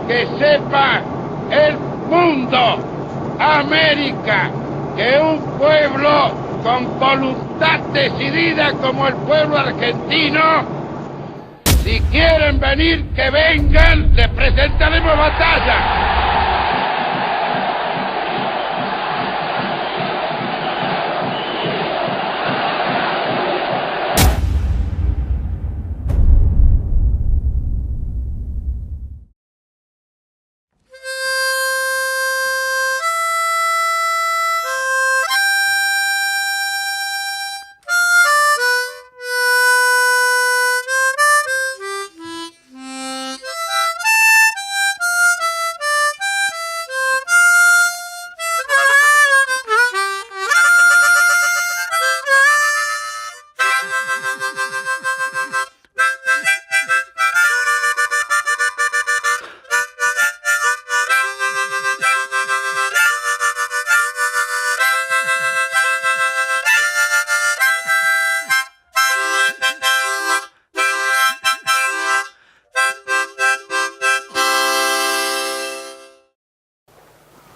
que sepa el mundo, América, que un pueblo con voluntad decidida como el pueblo argentino, si quieren venir, que vengan, les presentaremos batalla.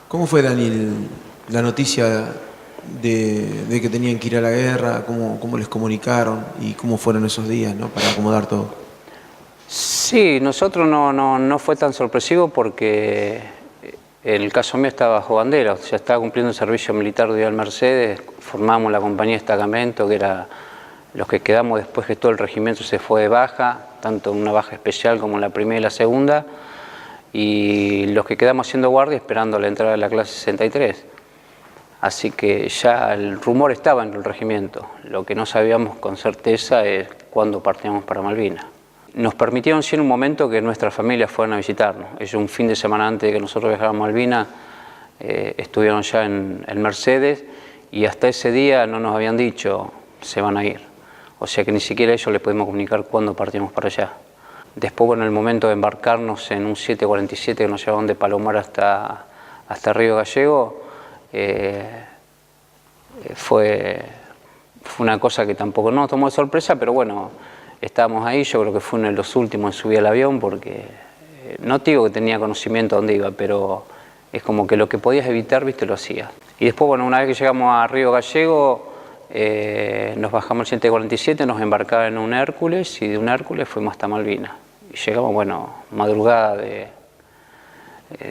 ¿Cómo fue, Daniel, la noticia de que tenían que ir a la guerra? ¿Cómo les comunicaron y cómo fueron esos días, ¿no?, para acomodar todo? Sí, nosotros no fue tan sorpresivo porque en el caso mío estaba bajo bandera, o sea, estaba cumpliendo el servicio militar de Vial Mercedes, formamos la compañía de destacamento, que era los que quedamos después que todo el regimiento se fue de baja, tanto en una baja especial como en la primera y la segunda, y los que quedamos haciendo guardia esperando la entrada de la clase 63. Así que ya el rumor estaba en el regimiento. Lo que no sabíamos con certeza es cuándo partíamos para Malvinas. Nos permitieron, sí, en un momento que nuestras familias fueran a visitarnos. Ellos, un fin de semana antes de que nosotros viajáramos a Malvinas, estuvieron ya en Mercedes, y hasta ese día no nos habían dicho se van a ir. O sea que ni siquiera ellos les pudimos comunicar cuándo partíamos para allá. Después, bueno, en el momento de embarcarnos en un 747 que nos llevaban de Palomar hasta Río Gallego, fue una cosa que tampoco nos tomó de sorpresa, pero bueno, estábamos ahí. Yo creo que fue uno de los últimos en subir al avión porque, no te digo que tenía conocimiento de dónde iba, pero es como que lo que podías evitar, viste, lo hacías. Y después, bueno, una vez que llegamos a Río Gallego, nos bajamos al 747, nos embarcaba en un Hércules, y de un Hércules fuimos hasta Malvinas. Y llegamos, bueno, madrugada de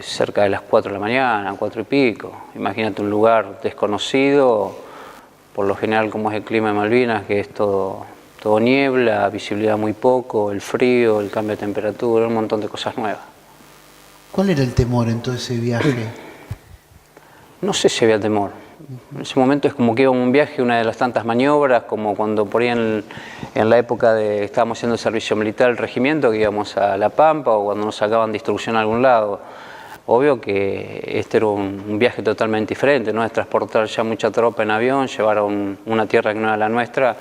cerca de las 4 de la mañana, 4 y pico. Imagínate un lugar desconocido, por lo general como es el clima de Malvinas, que es todo niebla, visibilidad muy poco, el frío, el cambio de temperatura, un montón de cosas nuevas. ¿Cuál era el temor en todo ese viaje? No sé si había temor. En ese momento es como que íbamos a un viaje, una de las tantas maniobras, como cuando por ahí en la época de estábamos haciendo el servicio militar del regimiento, que íbamos a La Pampa, o cuando nos sacaban de instrucción a algún lado. Obvio que este era un viaje totalmente diferente, ¿no? Es transportar ya mucha tropa en avión, llevar a una tierra que no era la nuestra,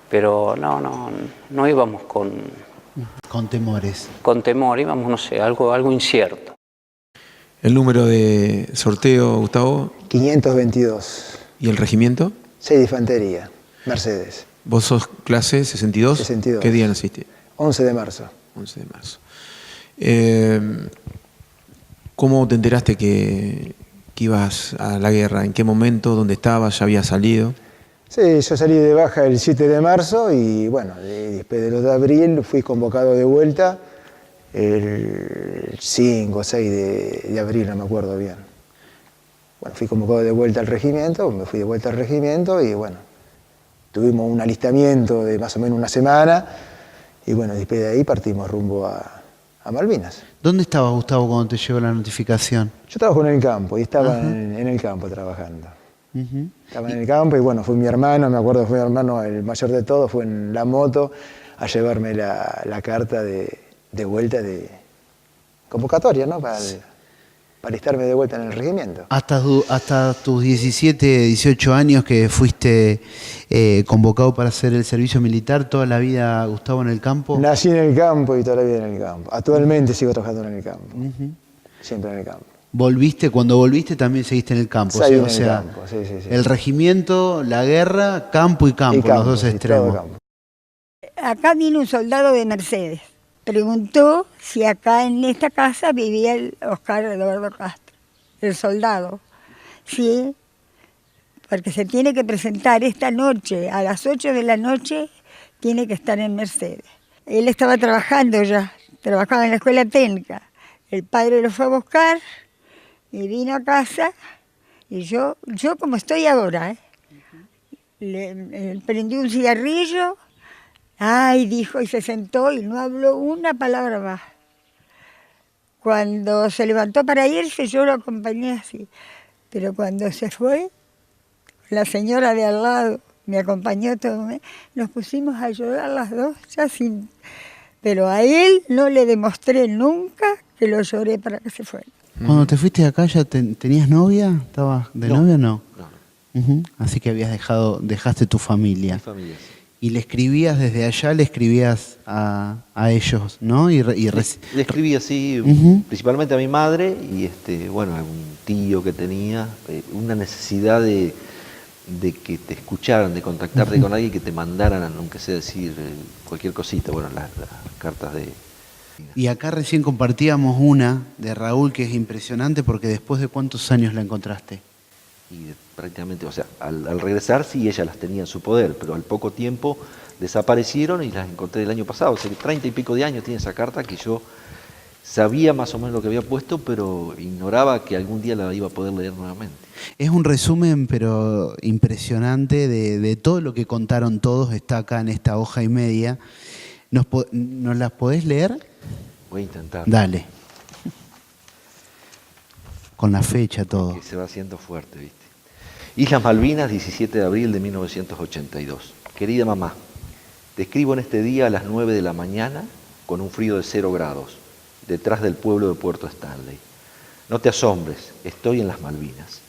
pero no íbamos con temores. Con temor, íbamos, no sé, algo incierto. ¿El número de sorteo, Gustavo? 522. ¿Y el regimiento? 6 de infantería, Mercedes. ¿Vos sos clase 62? 62. ¿Qué día naciste? 11 de marzo. 11 de marzo. ¿Cómo te enteraste que ibas a la guerra? ¿En qué momento? ¿Dónde estabas? ¿Ya habías salido? Sí, yo salí de baja el 7 de marzo y bueno, después del 2 de abril fui convocado de vuelta el 5 o 6 de abril, no me acuerdo bien. Bueno, fui convocado de vuelta al regimiento, me fui de vuelta al regimiento y bueno, tuvimos un alistamiento de más o menos una semana y bueno, después de ahí partimos rumbo a Malvinas. ¿Dónde estabas, Gustavo, cuando te llegó la notificación? Yo trabajo en el campo y estaba en el campo trabajando. Estaba en el campo y bueno, fue mi hermano, me acuerdo, fue mi hermano el mayor de todos, fue en la moto a llevarme la carta de vuelta de convocatoria, ¿no? Para estarme de vuelta en el regimiento. Hasta tus 17, 18 años que fuiste convocado para hacer el servicio militar, ¿toda la vida, Gustavo, en el campo? Nací en el campo y toda la vida en el campo. Actualmente sigo trabajando en el campo. Siempre en el campo. Cuando volviste también seguiste en el campo. Sí, o sea, en el campo. Sí. El regimiento, la guerra, campo y campo, los dos extremos. Acá vino un soldado de Mercedes preguntó si acá en esta casa vivía el Oscar Eduardo Castro, el soldado. Sí, porque se tiene que presentar esta noche, a las 8 de la noche, tiene que estar en Mercedes. Él estaba trabajando ya, trabajaba en la escuela técnica. El padre lo fue a buscar y vino a casa, y yo como estoy ahora, le prendí un cigarrillo, ay, dijo, y se sentó y no habló una palabra más. Cuando se levantó para irse, yo lo acompañé así. Pero cuando se fue, la señora de al lado me acompañó todo, nos pusimos a llorar las dos, ya sin... Pero a él no le demostré nunca que lo lloré para que se fuera. Cuando te fuiste de acá, ¿ya tenías novia? ¿Estabas de novia o no? No. Así que dejaste tu familia. Mi familia, sí. Y le escribías desde allá, le escribías a ellos, ¿no? Le escribí así, principalmente a mi madre y bueno, a un tío que tenía, una necesidad de que te escucharan, de contactarte con alguien, que te mandaran, aunque sea decir cualquier cosita, bueno, las cartas de... Y acá recién compartíamos una de Raúl que es impresionante, porque después de ¿cuántos años la encontraste? Y prácticamente, o sea, al regresar sí ella las tenía en su poder, pero al poco tiempo desaparecieron y las encontré el año pasado. O sea, que 30 y pico de años tiene esa carta que yo sabía más o menos lo que había puesto, pero ignoraba que algún día la iba a poder leer nuevamente. Es un resumen, pero impresionante, de todo lo que contaron todos, está acá en esta hoja y media. ¿Nos las podés leer? Voy a intentar. Dale. Con la fecha, todo. Que se va haciendo fuerte, ¿viste? Islas Malvinas, 17 de abril de 1982. Querida mamá, te escribo en este día a las 9 de la mañana con un frío de 0 grados, detrás del pueblo de Puerto Stanley. No te asombres, estoy en las Malvinas.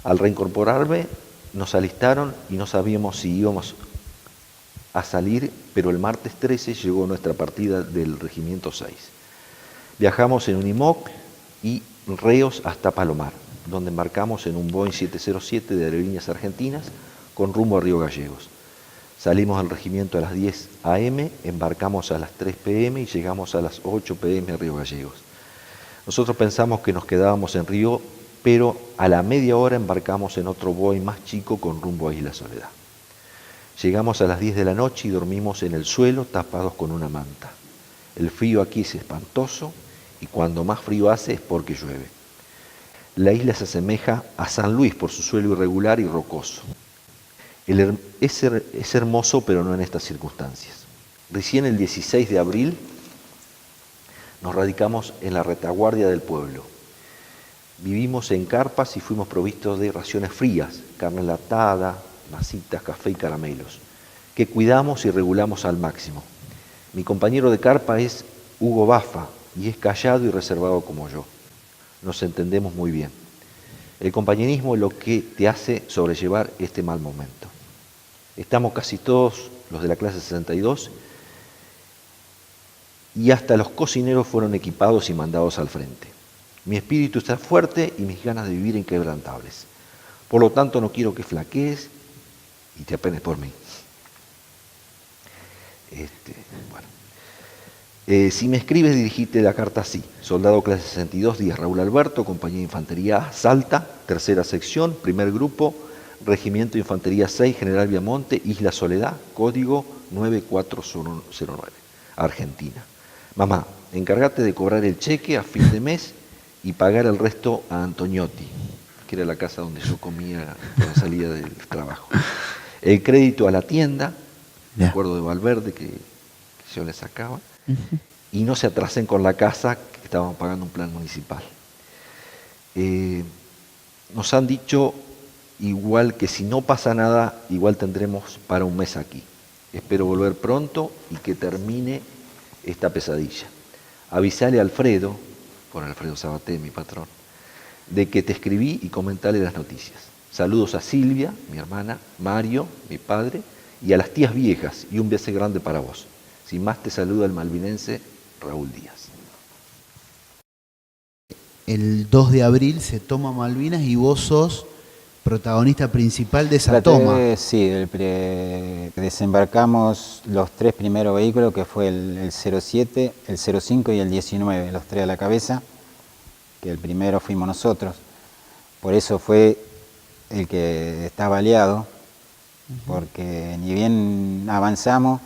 Al reincorporarme, nos alistaron y no sabíamos si íbamos a salir, pero el martes 13 llegó nuestra partida del Regimiento 6. Viajamos en Unimog y Reos hasta Palomar, donde embarcamos en un Boeing 707 de Aerolíneas Argentinas con rumbo a Río Gallegos. Salimos al regimiento a las 10 a.m., embarcamos a las 3 p.m. y llegamos a las 8 p.m. a Río Gallegos. Nosotros pensamos que nos quedábamos en Río, pero a la media hora embarcamos en otro Boeing más chico con rumbo a Isla Soledad. Llegamos a las 10 de la noche y dormimos en el suelo tapados con una manta. El frío aquí es espantoso y cuando más frío hace es porque llueve. La isla se asemeja a San Luis por su suelo irregular y rocoso. Es hermoso, pero no en estas circunstancias. Recién el 16 de abril nos radicamos en la retaguardia del pueblo. Vivimos en carpas y fuimos provistos de raciones frías, carne enlatada, masitas, café y caramelos, que cuidamos y regulamos al máximo. Mi compañero de carpa es Hugo Bafa y es callado y reservado como yo. Nos entendemos muy bien. El compañerismo es lo que te hace sobrellevar este mal momento. Estamos casi todos los de la clase 62 y hasta los cocineros fueron equipados y mandados al frente. Mi espíritu está fuerte y mis ganas de vivir inquebrantables. Por lo tanto, no quiero que flaquees y te apenes por mí. Si me escribes, dirigite la carta así. Soldado clase 62, Díaz Raúl Alberto, Compañía de Infantería Salta, tercera sección, primer grupo, Regimiento de Infantería 6, General Viamonte, Isla Soledad, código 9409, Argentina. Mamá, encárgate de cobrar el cheque a fin de mes y pagar el resto a Antoniotti, que era la casa donde yo comía cuando salía del trabajo. El crédito a la tienda, me acuerdo de Valverde que yo le sacaba, y no se atrasen con la casa que estaban pagando un plan municipal. Nos han dicho igual que si no pasa nada, igual tendremos para un mes aquí. Espero volver pronto y que termine esta pesadilla. Avisale a Alfredo, con Alfredo Sabaté, mi patrón, de que te escribí y comentale las noticias. Saludos a Silvia, mi hermana, Mario, mi padre, y a las tías viejas, y un beso grande para vos. Sin más te saluda el malvinense Raúl Díaz. El 2 de abril se toma Malvinas y vos sos protagonista principal de esa toma. Sí, desembarcamos los 3 primeros vehículos, que fue el 07, el 05 y el 19, los 3 a la cabeza, que el primero fuimos nosotros. Por eso fue el que está baleado, porque ni bien avanzamos,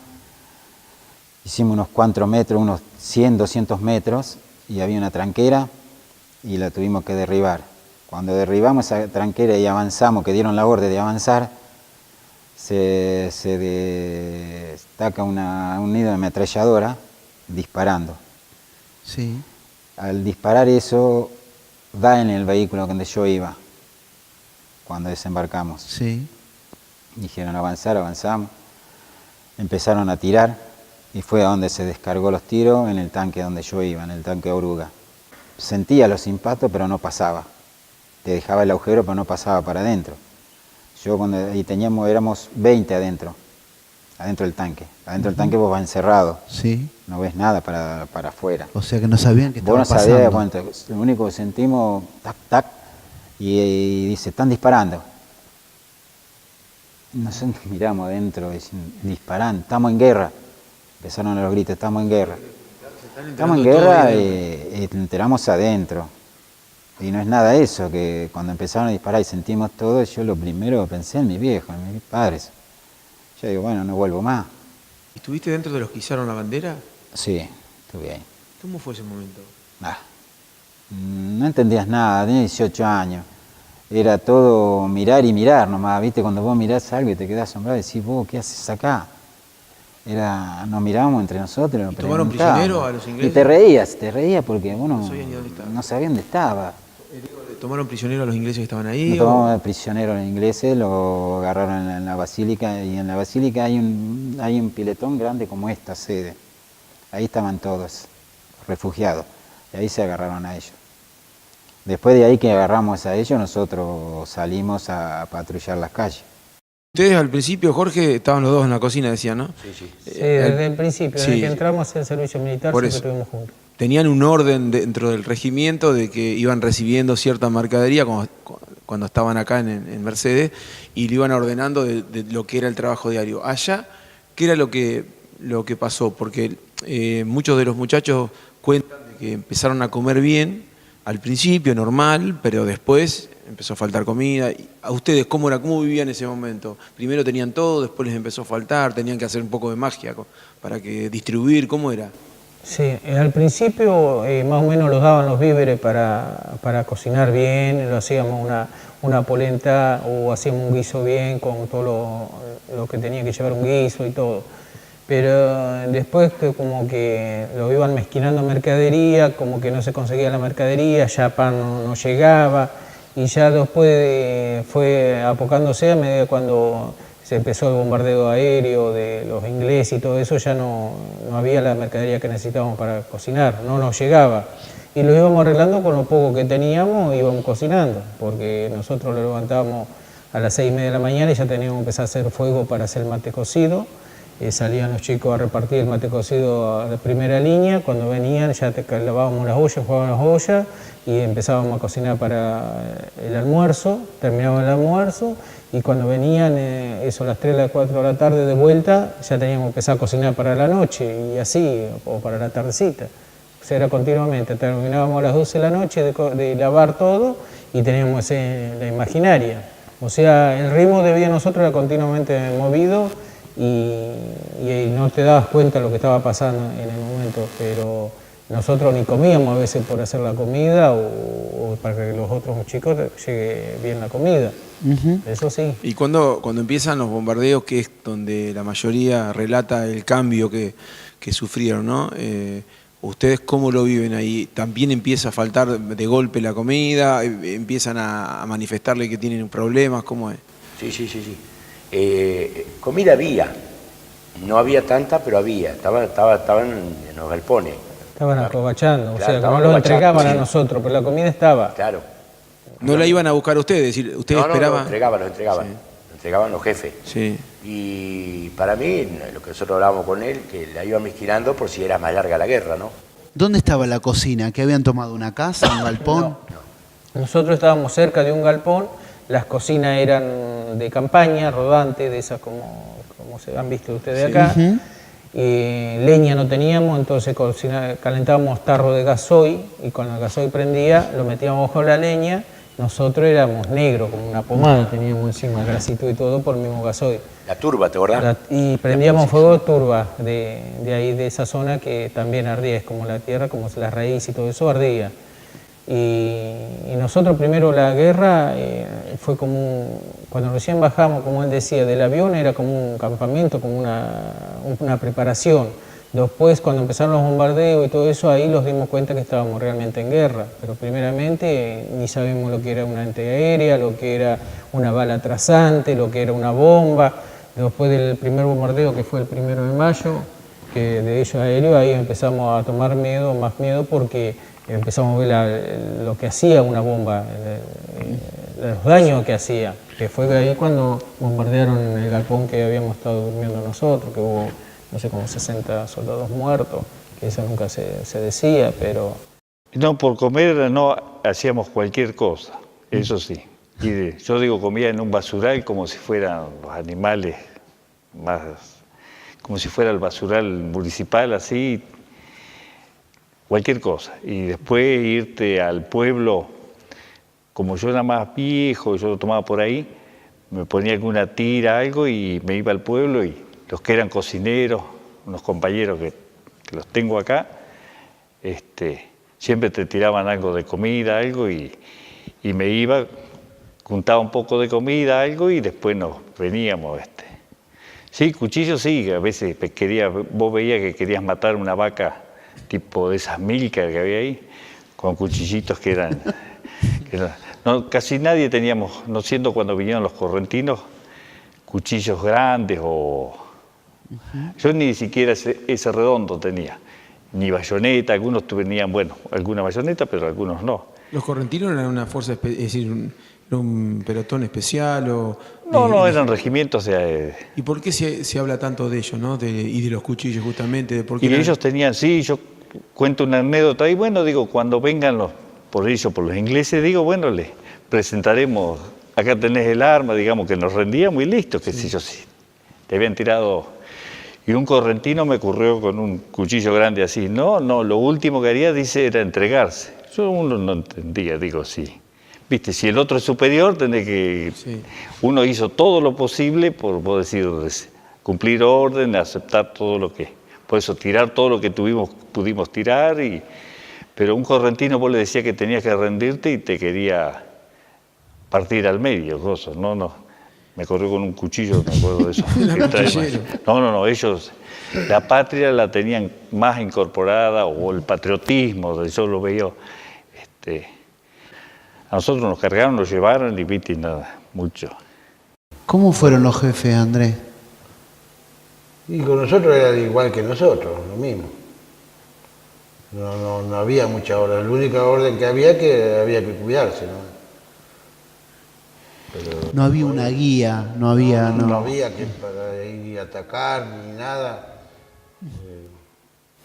hicimos unos 4 metros, unos 100, 200 metros, y había una tranquera y la tuvimos que derribar. Cuando derribamos esa tranquera y avanzamos, que dieron la orden de avanzar, se destaca un nido de ametralladora disparando. Sí. Al disparar eso, da en el vehículo donde yo iba, cuando desembarcamos. Sí. Dijeron avanzar, avanzamos. Empezaron a tirar y fue a donde se descargó los tiros, en el tanque donde yo iba, en el tanque Oruga. Sentía los impactos, pero no pasaba. Te dejaba el agujero, pero no pasaba para adentro. Éramos 20 adentro del tanque. Adentro del tanque vos vas encerrado. Sí. No ves nada para afuera. O sea que no sabían que estaba pasando. Vos no sabías cuánto. Lo único que sentimos, tac, tac, y dice, están disparando. Nosotros miramos adentro, disparan, estamos en guerra. Empezaron los gritos, estamos en guerra. Estamos en guerra y enteramos adentro. Y no es nada eso, que cuando empezaron a disparar y sentimos todo, yo lo primero pensé en mi viejo, en mis padres. Yo digo, bueno, no vuelvo más. ¿Estuviste dentro de los que izaron la bandera? Sí, estuve ahí. ¿Cómo fue ese momento? No entendías nada, tenía 18 años. Era todo mirar y mirar nomás, ¿viste? Cuando vos mirás algo y te quedás asombrado y decís, vos, ¿qué haces acá? Nos mirábamos entre nosotros, nos ¿Tomaron prisioneros a los ingleses? Y te reías porque vos no sabías dónde estaba. ¿Tomaron prisioneros a los ingleses que estaban ahí? No tomamos prisioneros a los ingleses, lo agarraron en la basílica, y en la basílica hay un piletón grande como esta sede. Ahí estaban todos refugiados, y ahí se agarraron a ellos. Después de ahí que agarramos a ellos, nosotros salimos a patrullar las calles. Ustedes al principio, Jorge, estaban los dos en la cocina, decían, ¿no? Sí, desde el principio, desde que entramos a hacer el servicio militar, siempre estuvimos juntos. Tenían un orden dentro del regimiento de que iban recibiendo cierta mercadería cuando estaban acá en Mercedes, y lo iban ordenando de lo que era el trabajo diario. Allá, ¿qué era lo que pasó? Porque muchos de los muchachos cuentan de que empezaron a comer bien al principio, normal, pero después empezó a faltar comida. ¿A ustedes cómo vivían ese momento? Primero tenían todo, después les empezó a faltar, tenían que hacer un poco de magia para que distribuir, ¿cómo era? Sí, al principio más o menos nos daban los víveres para cocinar bien, lo hacíamos una polenta o hacíamos un guiso bien con todo lo que tenía que llevar un guiso y todo. Pero después que como que lo iban mezquinando mercadería, como que no se conseguía la mercadería, ya pan no llegaba, y ya después fue apocándose a medida cuando se empezó el bombardeo aéreo de los ingleses y todo eso, ya no había la mercadería que necesitábamos para cocinar, no nos llegaba. Y lo íbamos arreglando con lo poco que teníamos, íbamos cocinando, porque nosotros lo levantábamos a las 6:30 de la mañana y ya teníamos que empezar a hacer fuego para hacer mate cocido. Salían los chicos a repartir el mate cocido de primera línea, cuando venían ya lavábamos las ollas, jugábamos las ollas y empezábamos a cocinar para el almuerzo, terminábamos el almuerzo y cuando venían, eso a las 3 o las 4 de la tarde de vuelta, ya teníamos que empezar a cocinar para la noche y así, o para la tardecita. O sea, era continuamente, terminábamos a las 12 de la noche de lavar todo y teníamos la imaginaria. O sea, el ritmo de vida de nosotros era continuamente movido y no te dabas cuenta de lo que estaba pasando en el momento, pero nosotros ni comíamos a veces por hacer la comida o para que los otros chicos llegue bien la comida. Eso sí. Y cuando empiezan los bombardeos, que es donde la mayoría relata el cambio que sufrieron, ¿no? ¿Ustedes cómo lo viven ahí? ¿También empieza a faltar de golpe la comida? ¿Empiezan a manifestarle que tienen problemas? ¿Cómo es? Sí. Comida había, no había tanta, pero había, estaban en los galpones. Estaban acobachando, claro, o sea, no lo entregaban a nosotros, pero la comida estaba. Claro. ¿No la iban a buscar ustedes? Es decir, ¿ustedes esperaban? No, los entregaban los jefes. Sí. Y para mí, lo que nosotros hablábamos con él, que la iban mezquinando por si era más larga la guerra, ¿no? ¿Dónde estaba la cocina? ¿Que habían tomado una casa, un galpón? No. Nosotros estábamos cerca de un galpón las cocinas eran de campaña, rodantes, de esas como se han visto ustedes acá. Leña no teníamos, entonces calentábamos tarro de gasoil y cuando el gasoil prendía lo metíamos bajo la leña. Nosotros éramos negros, como una pomada, teníamos encima grasito y todo por el mismo gasoil. La turba, ¿te acordás? Y prendíamos fuego turba de ahí, de esa zona que también ardía, es como la tierra, como la raíz y todo eso ardía. Y nosotros primero la guerra fue como, cuando recién bajamos, como él decía, del avión era como un campamento, como una preparación. Después, cuando empezaron los bombardeos y todo eso, ahí nos dimos cuenta que estábamos realmente en guerra. Pero primeramente ni sabemos lo que era una antiaérea, lo que era una bala trazante, lo que era una bomba. Después del primer bombardeo, que fue el 1 de mayo, que de ellos aéreos, ahí empezamos a tomar miedo, más miedo, porque empezamos a ver lo que hacía una bomba, los daños que hacía. Que fue ahí cuando bombardearon en el galpón que habíamos estado durmiendo nosotros, que hubo, no sé, como 60 soldados muertos, que eso nunca se decía, pero... No, por comer no hacíamos cualquier cosa, eso sí. Y yo digo, comía en un basural como si fueran los animales, más como si fuera el basural municipal, así, cualquier cosa. Y después irte al pueblo, como yo era más viejo, yo lo tomaba por ahí, me ponía alguna tira, algo, y me iba al pueblo, y los que eran cocineros, unos compañeros que los tengo acá, siempre te tiraban algo de comida, algo, y me iba, juntaba un poco de comida, algo, y después nos veníamos. Sí, cuchillos sí, a veces vos veías que querías matar una vaca tipo de esas milcas que había ahí, con cuchillitos que eran no, casi nadie teníamos, no siendo cuando vinieron los correntinos, cuchillos grandes o... Yo ni siquiera ese redondo tenía, ni bayoneta, algunos tenían, bueno, alguna bayoneta, pero algunos no. ¿Los correntinos eran una fuerza, es decir, un pelotón especial o...? No, eran regimientos. ¿Y por qué se habla tanto de ellos, no? Y de los cuchillos, justamente. Y ellos tenían, sí, yo cuento una anécdota, y bueno, digo, cuando vengan por los ingleses, digo, bueno, les presentaremos, acá tenés el arma, digamos, que nos rendíamos y listo, qué sé yo, sí. Te habían tirado... Y un correntino me ocurrió con un cuchillo grande así. No, lo último que haría, dice, era entregarse. Yo uno no entendía, digo, sí. Viste, si el otro es superior, tenés que... Sí. Uno hizo todo lo posible por decir, cumplir orden, aceptar todo lo que... Por eso tirar todo lo que pudimos tirar, pero un correntino vos le decías que tenías que rendirte y te quería partir al medio, cosas. No. Me corrió con un cuchillo, me acuerdo de eso. No, ellos, la patria la tenían más incorporada, o el patriotismo, yo lo veía. A nosotros nos cargaron, nos llevaron y viste, nada, mucho. ¿Cómo fueron los jefes, Andrés? Y con nosotros era igual que nosotros, lo mismo. No había mucha orden. La única orden que había que cuidarse, ¿no? Pero no había una guía, no había que para ir a atacar ni nada.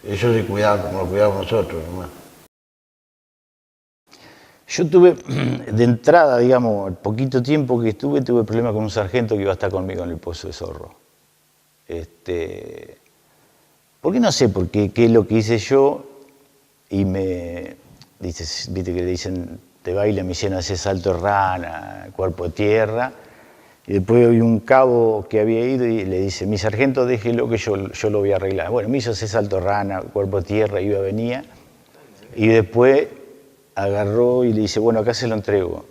Ellos se cuidaban como lo cuidábamos nosotros, nomás. Yo tuve, de entrada, digamos, el poquito tiempo que estuve, tuve problemas con un sargento que iba a estar conmigo en el Pozo de Zorro. Porque no sé por qué es lo que hice yo, y me dice, viste que le dicen, te baila, me hicieron hacer salto de rana, cuerpo de tierra, y después hay un cabo que había ido y le dice, mi sargento, déjelo que yo lo voy a arreglar. Bueno, me hizo hacer salto de rana, cuerpo de tierra, iba, venía, y después agarró y le dice, bueno, acá se lo entrego.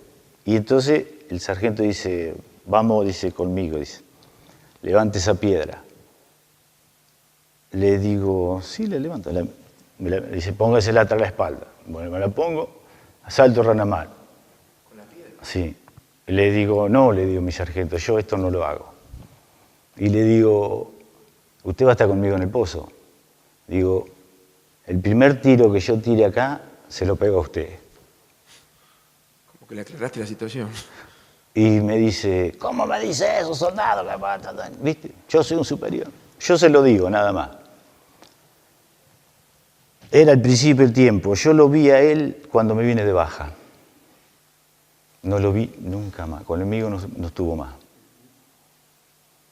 Y entonces el sargento dice, vamos, dice, conmigo, dice, levante esa piedra. Le digo, sí, le levanto. Dice, póngasela atrás de la espalda. Bueno, me la pongo, salto rana mal. ¿Con la piedra? Sí. Le digo, no, le digo, mi sargento, yo esto no lo hago. Y le digo, usted va a estar conmigo en el pozo. Digo, el primer tiro que yo tire acá, se lo pego a usted. Como que le aclaraste la situación. Y me dice, ¿cómo me dice eso, soldado? ¿Viste? Yo soy un superior. Yo se lo digo, nada más. Era el principio del tiempo. Yo lo vi a él cuando me vine de baja. No lo vi nunca más, conmigo no estuvo más.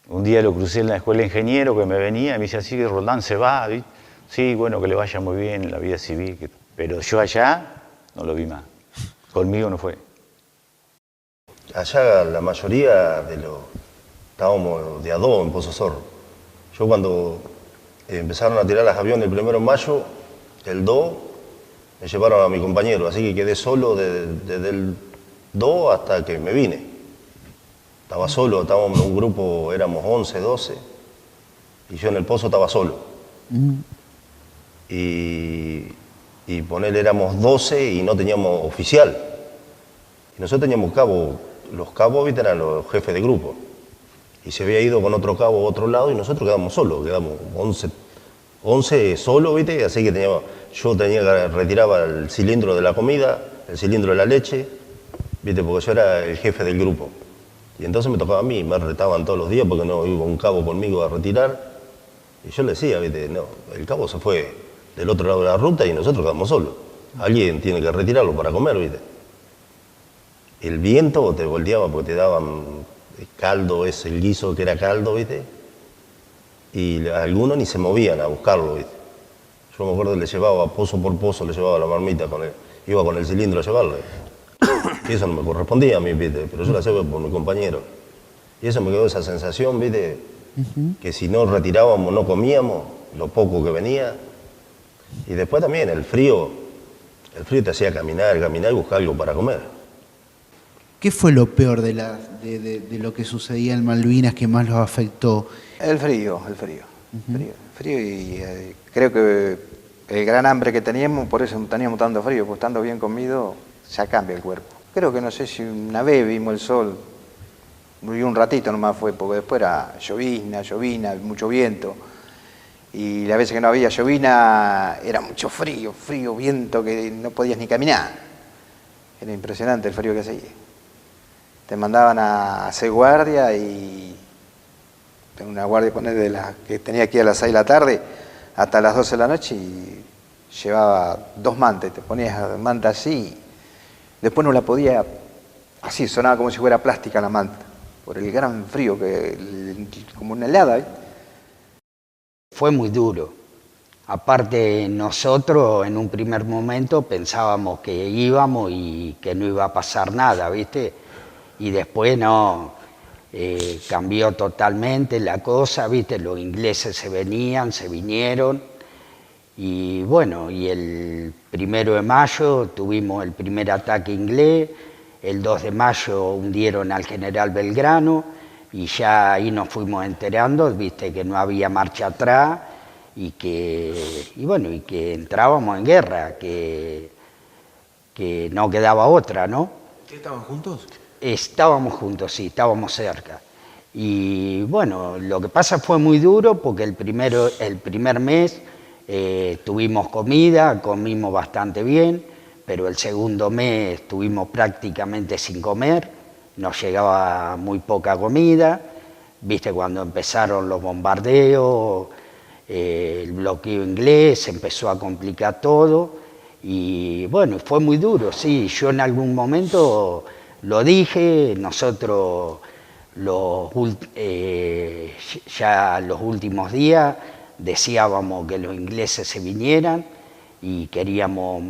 Un día lo crucé en la escuela de ingeniero que me venía y me dice así que Roldán se va. ¿Viste? Sí, bueno, que le vaya muy bien en la vida civil. Pero yo allá no lo vi más. Conmigo no fue. Allá la mayoría estábamos de a dos en Pozo Zorro. Yo cuando empezaron a tirar los aviones el 1 de mayo, el 2 me llevaron a mi compañero, así que quedé solo desde el 2 hasta que me vine. Estaba solo, estábamos en un grupo, éramos 11, 12, y yo en el Pozo estaba solo. Y ponerle éramos 12 y no teníamos oficial. Y nosotros teníamos cabo, los cabos, ¿viste? Eran los jefes de grupo. Y se había ido con otro cabo a otro lado y nosotros quedamos solos, quedamos 11 solos, ¿viste? Así que yo retiraba el cilindro de la comida, el cilindro de la leche, ¿viste? Porque yo era el jefe del grupo. Y entonces me tocaba a mí, me retaban todos los días porque no iba un cabo conmigo a retirar. Y yo le decía, ¿viste? No, el cabo se fue del otro lado de la ruta y nosotros quedamos solos. Alguien tiene que retirarlo para comer, ¿viste? El viento te volteaba porque te daban caldo, el guiso que era caldo, ¿viste? Y algunos ni se movían a buscarlo, ¿viste? Yo me acuerdo que le llevaba pozo por pozo, le llevaba la marmita, iba con el cilindro a llevarle. Y eso no me correspondía a mí, ¿viste? Pero yo la hacía por mi compañero. Y eso me quedó esa sensación, ¿viste? Que si no retirábamos, no comíamos, lo poco que venía. Y después también el frío te hacía caminar y buscar algo para comer. ¿Qué fue lo peor de lo que sucedía en Malvinas que más los afectó? El frío. Y creo que el gran hambre que teníamos, por eso teníamos tanto frío, pues estando bien comido, ya cambia el cuerpo. Creo que no sé si una vez vimos el sol, y un ratito nomás fue, porque después era llovina, mucho viento. Y las veces que no había llovina era mucho frío, viento, que no podías ni caminar. Era impresionante el frío que hacía. Te mandaban a hacer guardia y tengo una guardia de la que tenía aquí a las 6 de la tarde hasta las 12 de la noche y llevaba 2 mantas, te ponías la manta así, después no la podía, así sonaba como si fuera plástica la manta, por el gran frío, como una helada, ¿eh? Fue muy duro. Aparte nosotros en un primer momento pensábamos que íbamos y que no iba a pasar nada, ¿viste? Y después no, cambió totalmente la cosa, ¿viste? Los ingleses se vinieron. Y bueno, y el 1 de mayo tuvimos el primer ataque inglés, el 2 de mayo hundieron al general Belgrano y ya ahí nos fuimos enterando, ¿viste? Que no había marcha atrás y que entrábamos en guerra, que no quedaba otra, ¿no? ¿Estaban juntos? Estábamos juntos, sí, estábamos cerca. Y bueno, lo que pasa fue muy duro porque el primer mes tuvimos comida, comimos bastante bien, pero el segundo mes estuvimos prácticamente sin comer, nos llegaba muy poca comida, viste cuando empezaron los bombardeos, el bloqueo inglés, empezó a complicar todo y bueno, fue muy duro, sí, yo en algún momento lo dije, nosotros ya los últimos días deseábamos que los ingleses se vinieran y queríamos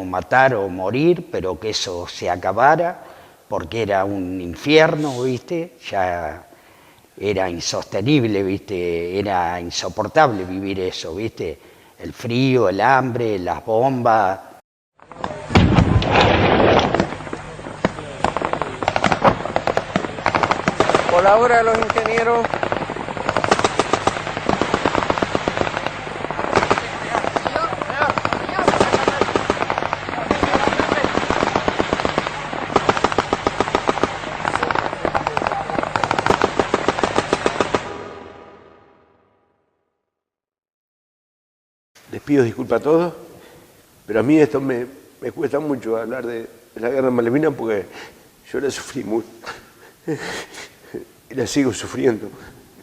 matar o morir, pero que eso se acabara, porque era un infierno, ¿viste? Ya era insostenible, ¿viste? Era insoportable vivir eso, ¿viste? El frío, el hambre, las bombas. Por la hora de los ingenieros. Les pido disculpas a todos, pero a mí esto me cuesta mucho hablar de la guerra de Malvinas porque yo la sufrí mucho y la sigo sufriendo.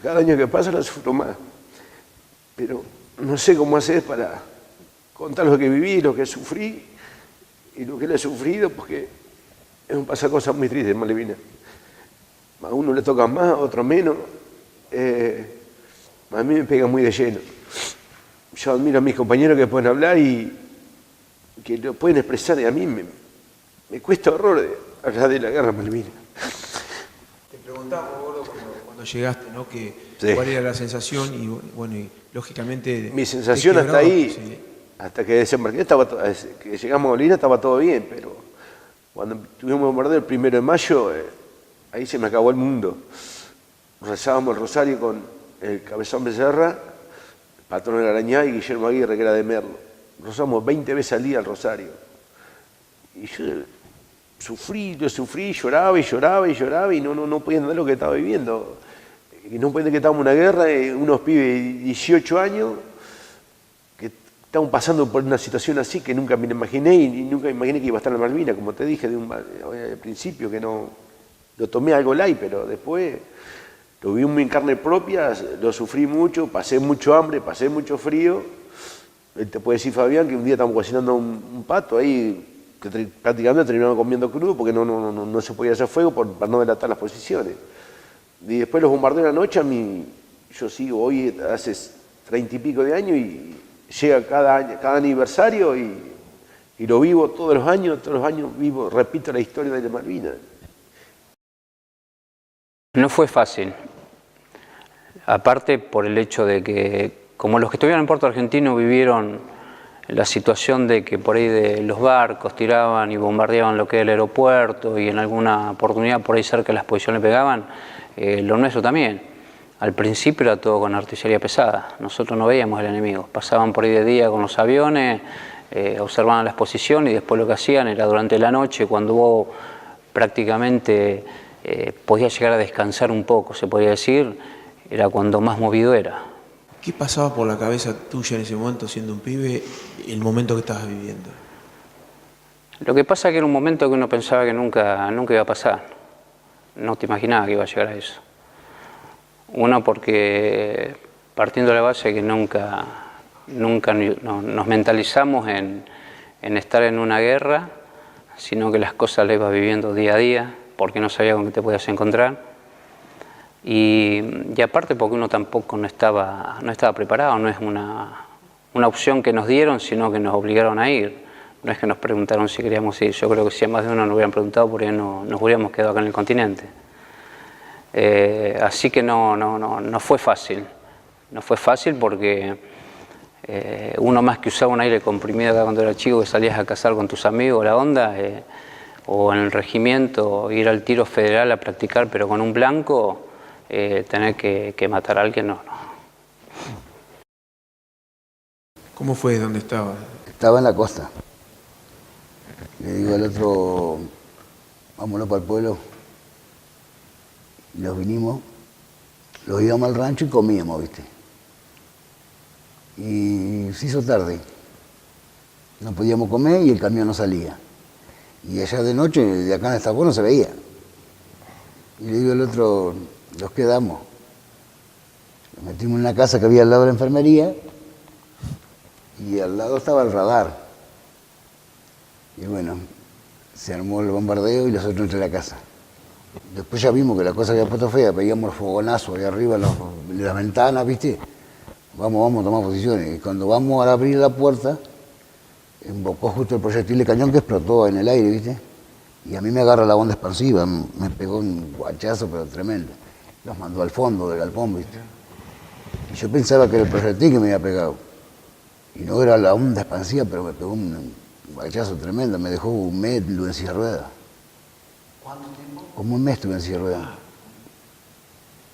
Cada año que pasa la sufro más, pero no sé cómo hacer para contar lo que viví, lo que sufrí y lo que le he sufrido, porque es un pasacosas muy triste en Malvinas. A uno le toca más, a otro menos. A mí me pega muy de lleno. Yo admiro a mis compañeros que pueden hablar y que lo pueden expresar, y a mí me cuesta horror hablar de la guerra Malvinas. Te preguntaba, Gordo, cuando llegaste, ¿no? Que, Sí. ¿cuál era la sensación? Y bueno, y lógicamente... Mi sensación te hasta quebraba, ahí, sí. hasta que desembarqué, que llegamos a Malvinas estaba todo bien, pero cuando tuvimos bombardeo el 1 de mayo, ahí se me acabó el mundo. Rezábamos el rosario con el Cabezón Becerra, el patrón de la Arañá, y Guillermo Aguirre, que era de Merlo. Rezamos 20 veces al día el rosario. Y yo sufrí, lloraba y lloraba y lloraba y no podía entender lo que estaba viviendo. Y no podía entender que estábamos en una guerra, unos pibes de 18 años, que estaban pasando por una situación así que nunca me imaginé, y nunca me imaginé que iba a estar en la Malvinas, como te dije al principio, que no lo tomé algo light, pero después lo vi muy en carne propia, lo sufrí mucho, pasé mucho hambre, pasé mucho frío. Te puede decir, Fabián, que un día estábamos cocinando un pato ahí, que prácticamente terminamos comiendo crudo porque no se podía hacer fuego para no delatar las posiciones. Y después los bombardeos de la noche, yo sigo hoy, hace 30 y pico de años, y llega cada aniversario y lo vivo todos los años vivo, repito la historia de la Malvinas. No fue fácil, aparte por el hecho de que, como los que estuvieron en Puerto Argentino vivieron la situación de que por ahí de los barcos tiraban y bombardeaban lo que era el aeropuerto, y en alguna oportunidad por ahí cerca de las posiciones pegaban, lo nuestro también. Al principio era todo con artillería pesada, nosotros no veíamos al enemigo, pasaban por ahí de día con los aviones, observaban las posiciones, y después lo que hacían era durante la noche, cuando vos prácticamente podías llegar a descansar un poco, se podía decir, era cuando más movido era. ¿Qué pasaba por la cabeza tuya en ese momento, siendo un pibe, el momento que estabas viviendo? Lo que pasa es que era un momento que uno pensaba que nunca iba a pasar. No te imaginaba que iba a llegar a eso. Uno, porque partiendo de la base que nunca nos mentalizamos en estar en una guerra, sino que las cosas las ibas viviendo día a día, porque no sabía con qué te podías encontrar. Y aparte porque uno tampoco no estaba preparado, no es una opción que nos dieron, sino que nos obligaron a ir. No es que nos preguntaron si queríamos ir. Yo creo que si a más de uno nos hubieran preguntado, por ahí no nos hubiéramos quedado acá en el continente. Así que no fue fácil. No fue fácil porque uno, más que usaba un aire comprimido acá cuando era chico, que salías a cazar con tus amigos, la onda, o en el regimiento, ir al tiro federal a practicar, pero con un blanco, tener que matar a alguien, no. ¿Cómo fue? ¿Dónde estaba? Estaba en la costa. Le digo al otro, vámonos para el pueblo. Nos vinimos, los íbamos al rancho y comíamos, ¿viste? Y se hizo tarde. No podíamos comer y el camión no salía. Y allá de noche, de acá en esta no se veía. Y le digo al otro, los quedamos. Nos metimos en una casa que había al lado de la enfermería y al lado estaba el radar. Y bueno, se armó el bombardeo y nosotros entre la casa. Después ya vimos que la cosa había puesto fea, veíamos los fogonazos ahí arriba en las ventanas, ¿viste? Vamos a tomar posiciones. Y cuando vamos a abrir la puerta, embocó justo el proyectil de cañón que explotó en el aire, ¿viste? Y a mí me agarra la onda expansiva, me pegó un guachazo, pero tremendo. Los mandó al fondo del galpón, ¿viste? Y yo pensaba que era el proyectil que me había pegado. Y no era la onda expansiva, pero me pegó un guachazo tremendo, me dejó un mes en silla de ruedas. ¿Cuánto tiempo? Como un mes estuve en silla de ruedas.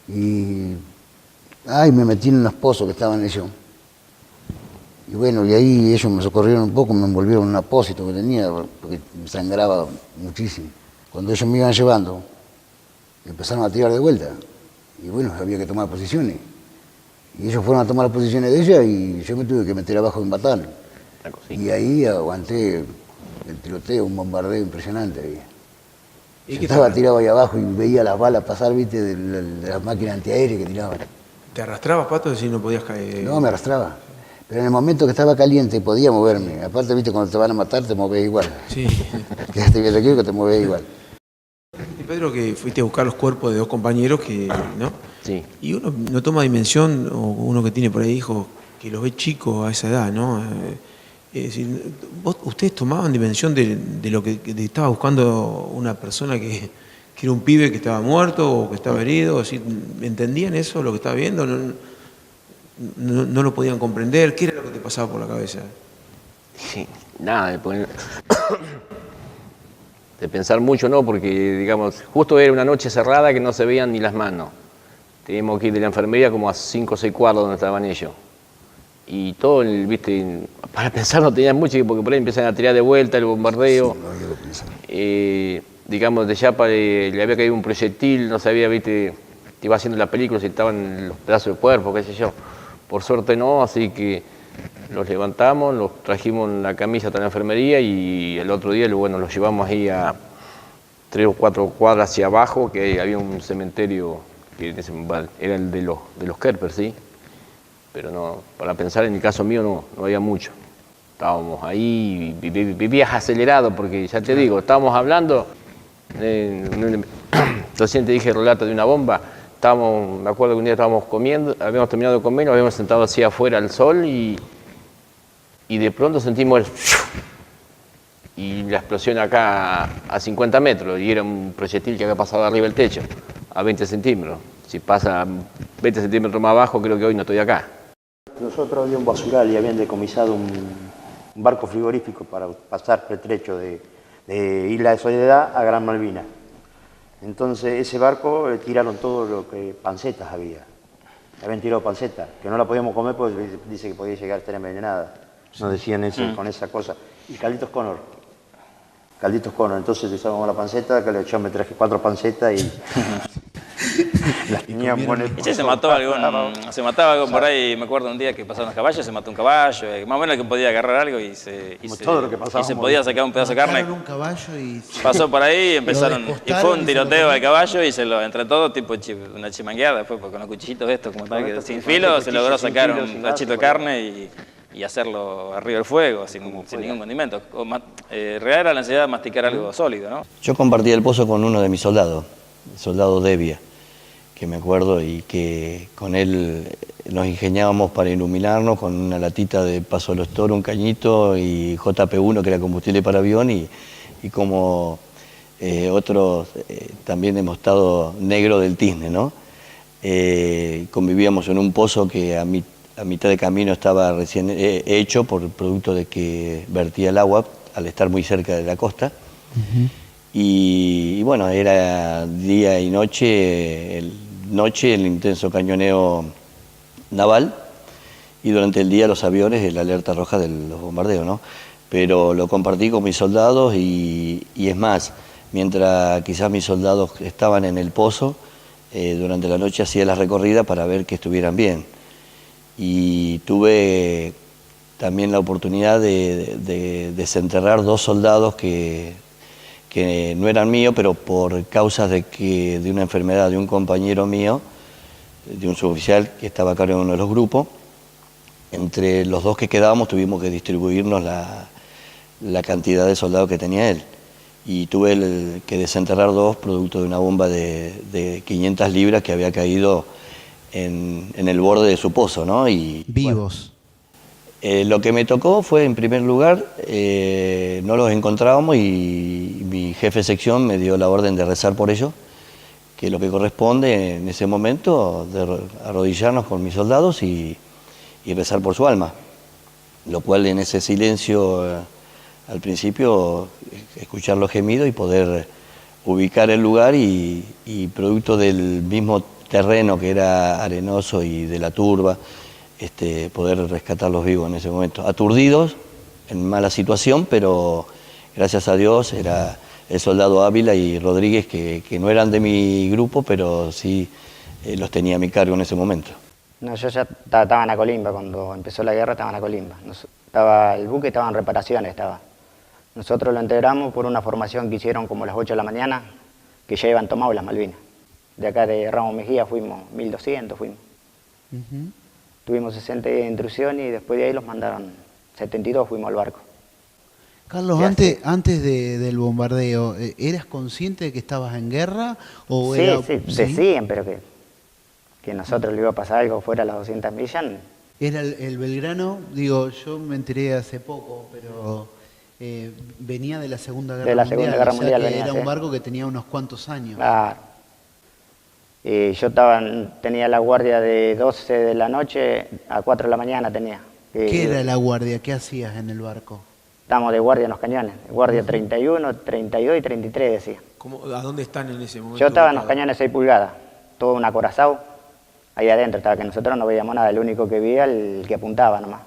Y me metí en unos pozos que estaban ellos. Y bueno, y ahí ellos me socorrieron un poco, me envolvieron en un apósito que tenía, porque me sangraba muchísimo. Cuando ellos me iban llevando, empezaron a tirar de vuelta. Y bueno, había que tomar posiciones. Y ellos fueron a tomar las posiciones de ella y yo me tuve que meter abajo de un batán. Y ahí aguanté el tiroteo, un bombardeo impresionante ahí. Yo estaba tirado ahí abajo y veía las balas pasar, ¿viste? De las máquinas antiaéreas que tiraban. ¿Te arrastrabas, Pato, si no podías caer? No, me arrastraba. Pero en el momento que estaba caliente podía moverme. Aparte, ¿viste? Cuando te van a matar te movés igual. Sí. Quédate bien tranquilo que te movés igual. Pedro, que fuiste a buscar los cuerpos de dos compañeros que, ¿no? Sí. Y uno no toma dimensión, o uno que tiene por ahí hijos, que los ve chicos a esa edad, ¿no? Es decir, ¿ustedes tomaban dimensión de lo que estaba buscando una persona que era un pibe que estaba muerto o que estaba herido? Así, ¿entendían eso, lo que estaba viendo? ¿No lo podían comprender? ¿Qué era lo que te pasaba por la cabeza? Sí, nada, de pensar mucho, no, porque, digamos, justo era una noche cerrada que no se veían ni las manos. Teníamos que ir de la enfermería como a 5 o 6 cuadros donde estaban ellos. Y todo, viste, para pensar no tenían mucho, porque por ahí empiezan a tirar de vuelta el bombardeo. Sí, no había que pensar. Digamos, de Yapa le había caído un proyectil, no sabía, viste, te iba haciendo la película si estaban los pedazos del cuerpo, qué sé yo. Por suerte no, así que los levantamos, los trajimos en la camilla hasta la enfermería y el otro día, bueno, los llevamos ahí a 3 o 4 cuadras hacia abajo, que había un cementerio que era el de los Kerper, ¿sí? Pero no, para pensar en el caso mío no había mucho. Estábamos ahí, vivías acelerado, porque ya te digo, estábamos hablando, recién te dije el relato de una bomba, me acuerdo que un día estábamos comiendo, habíamos terminado de comer, nos habíamos sentado así afuera al sol y de pronto sentimos y la explosión acá a 50 metros y era un proyectil que había pasado arriba del techo, a 20 centímetros. Si pasa 20 centímetros más abajo, creo que hoy no estoy acá. Nosotros había un basural y habían decomisado un barco frigorífico para pasar pertrecho de Isla de Soledad a Gran Malvina. Entonces ese barco tiraron todo lo que pancetas había. Habían tirado pancetas, que no la podíamos comer porque dice que podía llegar a estar envenenada. Nos decían eso, con esa cosa. Y calditos Connor. Entonces usábamos la panceta, yo me traje 4 pancetas y las teníamos. Se mataba algo por ahí, me acuerdo un día que pasaron los caballos, se mató un caballo, más o menos que podía agarrar algo y se podía sacar un pedazo de carne. Un caballo y pasó por ahí, empezaron, y fue un tiroteo al caballo y entre todos, tipo una chimangueada, después con los cuchillitos estos, como tal, que sin filo, se logró sacar un cachito de carne y hacerlo arriba del fuego, sin ningún condimento. Real era la necesidad de masticar algo sólido, ¿no? Yo compartí el pozo con uno de mis soldados, el soldado Devia, que me acuerdo, y que con él nos ingeniábamos para iluminarnos con una latita de Paso de los Toros, un cañito y JP1, que era combustible para avión, y como otros también hemos estado negro del tizne, ¿no? Convivíamos en un pozo que a mitad de camino estaba recién hecho por el producto de que vertía el agua al estar muy cerca de la costa. Y bueno, era día y noche, el intenso cañoneo naval y durante el día los aviones, la alerta roja de los bombardeos, ¿no? Pero lo compartí con mis soldados y es más, mientras quizás mis soldados estaban en el pozo, durante la noche hacía la recorrida para ver que estuvieran bien. Y tuve también la oportunidad de desenterrar 2 soldados que no eran míos, pero por causas de una enfermedad de un compañero mío, de un suboficial que estaba a cargo de uno de los grupos. Entre los 2 que quedábamos tuvimos que distribuirnos la cantidad de soldados que tenía él. Y tuve que desenterrar 2 producto de una bomba de 500 libras que había caído en el borde de su pozo, ¿no? Vivos. Bueno, lo que me tocó fue, en primer lugar, no los encontrábamos y mi jefe de sección me dio la orden de rezar por ellos, que es lo que corresponde en ese momento, de arrodillarnos con mis soldados y rezar por su alma. Lo cual en ese silencio, al principio, escuchar los gemidos y poder ubicar el lugar y producto del mismo terreno que era arenoso y de la turba, poder rescatarlos vivos en ese momento. Aturdidos, en mala situación, pero gracias a Dios era el soldado Ávila y Rodríguez, que no eran de mi grupo, pero sí los tenía a mi cargo en ese momento. No, yo ya estaba en Acolimba, cuando empezó la guerra estaba en Acolimba. El buque estaba en reparaciones. Nosotros lo integramos por una formación que hicieron como a las 8 de la mañana, que ya iban tomados las Malvinas. De acá de Ramos Mejía fuimos 1200, Tuvimos 60 días de intrusión y después de ahí los mandaron 72, fuimos al barco. Carlos, antes del bombardeo, ¿eras consciente de que estabas en guerra? O Sí, era, sí, decían, pero que a nosotros le iba a pasar algo fuera de las 200 millas. Era el Belgrano, digo, yo me enteré hace poco, pero venía de la Segunda Guerra Mundial. De la Segunda Guerra Mundial que venía, era sí. un barco que tenía unos cuantos años. Claro. Yo tenía la guardia de 12 de la noche a 4 de la mañana tenía. ¿Qué era la guardia? ¿Qué hacías en el barco? Estábamos de guardia en los cañones, guardia 31, 32 y 33 decía. ¿A dónde están en ese momento? Yo estaba en los cañones 6 pulgadas, todo un acorazado, ahí adentro estaba, que nosotros no veíamos nada, el único que veía el que apuntaba nomás.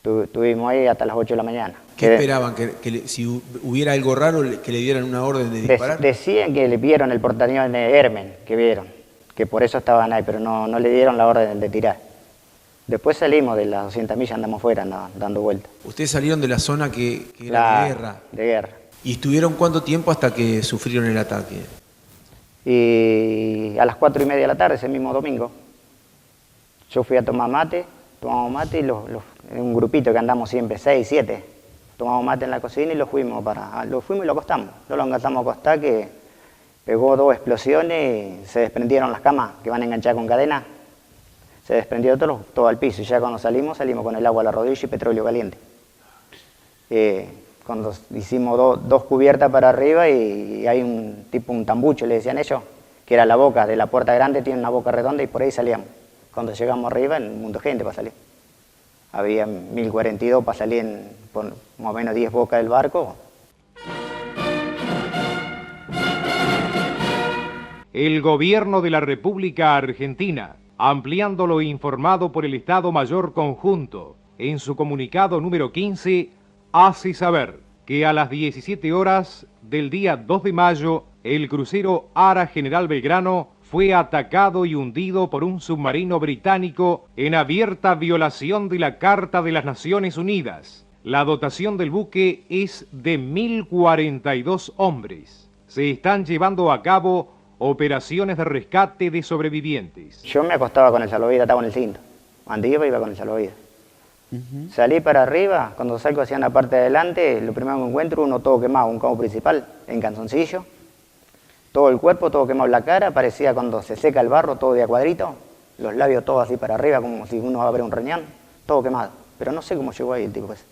Estuvimos ahí hasta las 8 de la mañana. ¿Qué esperaban? ¿Que si hubiera algo raro, que le dieran una orden de disparar? Decían que le vieron el portaaviones de Hermen, que vieron, que por eso estaban ahí, pero no le dieron la orden de tirar. Después salimos de las 200 millas, andamos fuera, dando vueltas. Ustedes salieron de la zona que era de guerra. De guerra. ¿Y estuvieron cuánto tiempo hasta que sufrieron el ataque? Y a las 4:30 de la tarde, ese mismo domingo, yo fui a tomar mate, tomamos mate y un grupito que andamos siempre, 6, 7, tomamos mate en la cocina y lo fuimos y lo acostamos. No lo enganchamos a acostar, que pegó 2 explosiones y se desprendieron las camas que van a enganchar con cadena. Se desprendió todo al piso y ya cuando salimos con el agua a la rodilla y petróleo caliente. Cuando hicimos 2 cubiertas para arriba y hay un tambucho, le decían ellos, que era la boca de la puerta grande, tiene una boca redonda y por ahí salíamos. Cuando llegamos arriba, un mundo de gente para salir. Había 1042 para salir por más o menos 10 bocas del barco. El gobierno de la República Argentina, ampliando lo informado por el Estado Mayor Conjunto, en su comunicado número 15, hace saber que a las 17 horas del día 2 de mayo, el crucero Ara General Belgrano fue atacado y hundido por un submarino británico en abierta violación de la Carta de las Naciones Unidas. La dotación del buque es de 1042 hombres. Se están llevando a cabo operaciones de rescate de sobrevivientes. Yo me acostaba con el salvavidas, estaba en el cinto. Cuando iba con el salvavidas. Salí para arriba, cuando salgo hacia la parte de adelante, lo primero que encuentro, uno todo quemado, un cabo principal, en calzoncillo. Todo el cuerpo, todo quemado, la cara, parecía cuando se seca el barro, todo de a cuadrito. Los labios todos así para arriba, como si uno abre un riñón, todo quemado. Pero no sé cómo llegó ahí el tipo ese.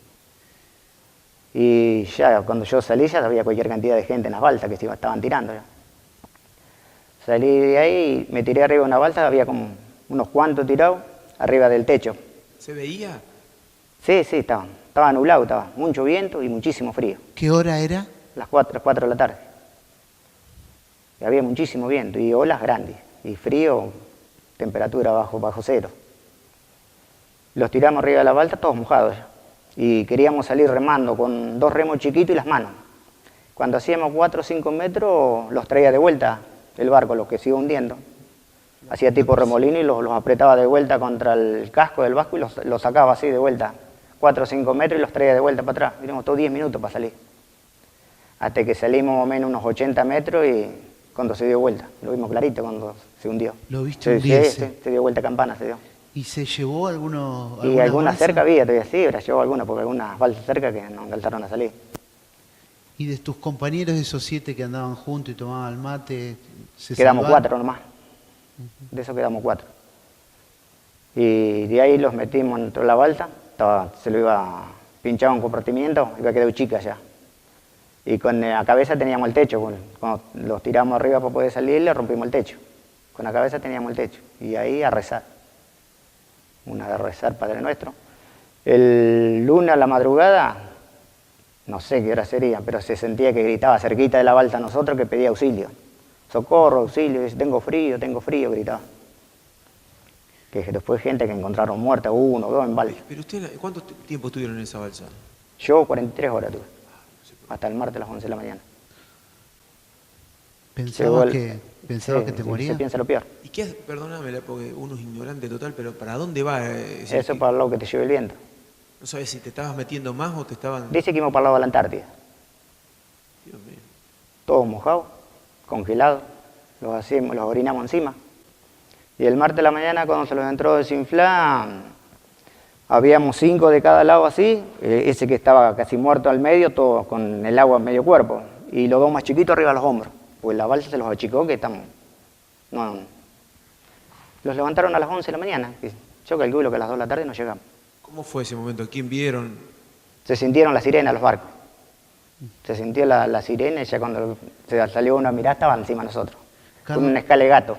Y ya, cuando yo salí, ya había cualquier cantidad de gente en las balsas que se estaban tirando ya. Salí de ahí, me tiré arriba de una balsa, había como unos cuantos tirados arriba del techo. ¿Se veía? Sí, estaba nublado, estaba mucho viento y muchísimo frío. ¿Qué hora era? Las 4 de la tarde. Y había muchísimo viento y olas grandes y frío, temperatura bajo cero. Los tiramos arriba de la balsa todos mojados ya. Y queríamos salir remando con 2 remos chiquitos y las manos. Cuando hacíamos 4 o 5 metros los traía de vuelta el barco, los que se iba hundiendo. Hacía tipo remolino y los apretaba de vuelta contra el casco del barco y los sacaba así de vuelta. 4 o 5 metros y los traía de vuelta para atrás. Teníamos todos 10 minutos para salir. Hasta que salimos más o menos unos 80 metros y cuando se dio vuelta. Lo vimos clarito cuando se hundió. ¿Lo viste hundirse? Sí, se dio vuelta campana, se dio. ¿Y se llevó algunos? Y algunas cerca había, todavía sí, llevó algunas, porque algunas balsas cerca que nos alcanzaron a salir. ¿Y de tus compañeros, esos 7 que andaban juntos y tomaban el mate? Quedamos 4 nomás. De eso quedamos 4. Y de ahí los metimos dentro de la balsa. Se lo iba pinchado un compartimiento, iba a quedar chica ya. Y con la cabeza teníamos el techo. Cuando los tiramos arriba para poder salir, le rompimos el techo. Con la cabeza teníamos el techo. Y ahí a rezar. Una de rezar, Padre Nuestro. El lunes a la madrugada, no sé qué hora sería, pero se sentía que gritaba cerquita de la balsa a nosotros, que pedía auxilio. Socorro, auxilio, dice, tengo frío, gritaba. Que después gente que encontraron muerta, 1 o 2 en balsa. ¿Pero usted cuánto tiempo estuvieron en esa balsa? Yo 43 horas tuve, hasta el martes a las 11 de la mañana. ¿Pensabas que te morías? Se piensa lo peor. ¿Y qué hace? Perdóname, porque uno es ignorante total, pero ¿para dónde va? Eso para el lado que te lleve el viento. ¿No sabes si te estabas metiendo más o te estaban...? Dice que íbamos para el lado de la Antártida. Dios mío. Todos mojados, congelados, los orinamos encima. Y el martes de la mañana, cuando se los entró a desinflar, Habíamos 5 de cada lado así, ese que estaba casi muerto al medio, todo con el agua en medio cuerpo, y los 2 más chiquitos arriba de los hombros, pues la balsa se los achicó que estamos... No. Los levantaron a las 11 de la mañana, yo calculo que a las 2 de la tarde no llegamos. ¿Cómo fue ese momento? ¿Quién vieron? Se sintieron las sirenas los barcos. Se sintió la sirena y ya cuando se salió uno a mirar estaba encima de nosotros. Con un escalegato.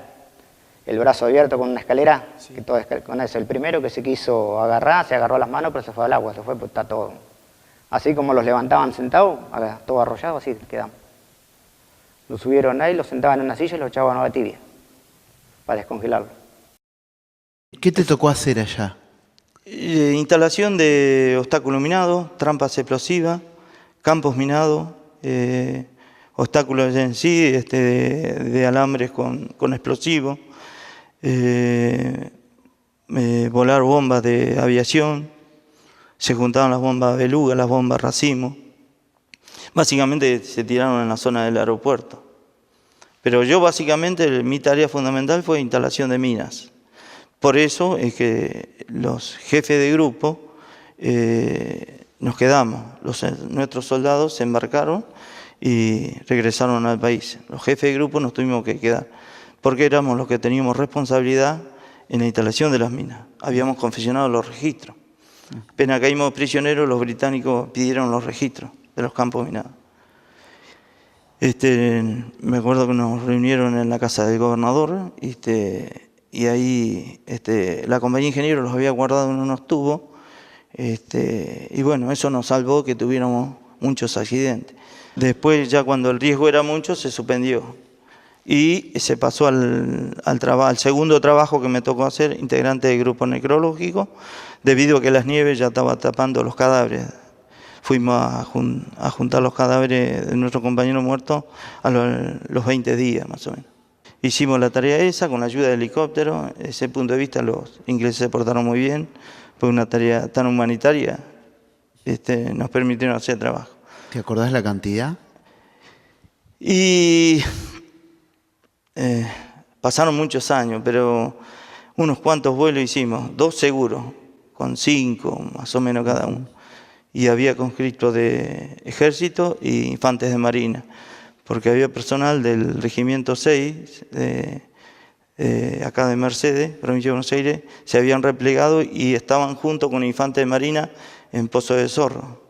El brazo abierto con una escalera. Sí. Que todo con eso. El primero que se quiso agarrar, se agarró las manos, pero se fue al agua. Se fue, pues está todo. Así como los levantaban sentados, todo arrollado, así quedamos. Los subieron ahí, los sentaban en una silla y los echaban a agua tibia. Para descongelarlo. ¿Qué te tocó hacer allá? Instalación de obstáculo minado, trampas explosivas, campos minados, obstáculos en sí, de alambres con explosivos, volar bombas de aviación, se juntaban las bombas beluga, las bombas racimo. Básicamente se tiraron en la zona del aeropuerto. Pero yo básicamente, mi tarea fundamental fue instalación de minas. Por eso es que los jefes de grupo nos quedamos. Nuestros soldados se embarcaron y regresaron al país. Los jefes de grupo nos tuvimos que quedar, porque éramos los que teníamos responsabilidad en la instalación de las minas. Habíamos confeccionado los registros. Apenas caímos prisioneros, los británicos pidieron los registros de los campos minados. Me acuerdo que nos reunieron en la casa del gobernador, y ahí la compañía de ingenieros los había guardado en unos tubos, y bueno, eso nos salvó que tuviéramos muchos accidentes. Después, ya cuando el riesgo era mucho, se suspendió y se pasó al segundo trabajo que me tocó hacer, integrante del grupo necrológico, debido a que las nieves ya estaban tapando los cadáveres. Fuimos a juntar los cadáveres de nuestro compañero muerto a los 20 días más o menos. Hicimos la tarea esa con la ayuda de helicóptero. Desde ese punto de vista los ingleses se portaron muy bien, fue una tarea tan humanitaria, nos permitieron hacer trabajo. ¿Te acordás la cantidad? Y pasaron muchos años, pero unos cuantos vuelos hicimos, 2 seguros, con 5 más o menos cada uno. Y había conscriptos de ejército e infantes de marina, porque había personal del regimiento 6, acá de Mercedes, provincia de Buenos Aires, se habían replegado y estaban junto con infantes de marina en Pozo de Zorro.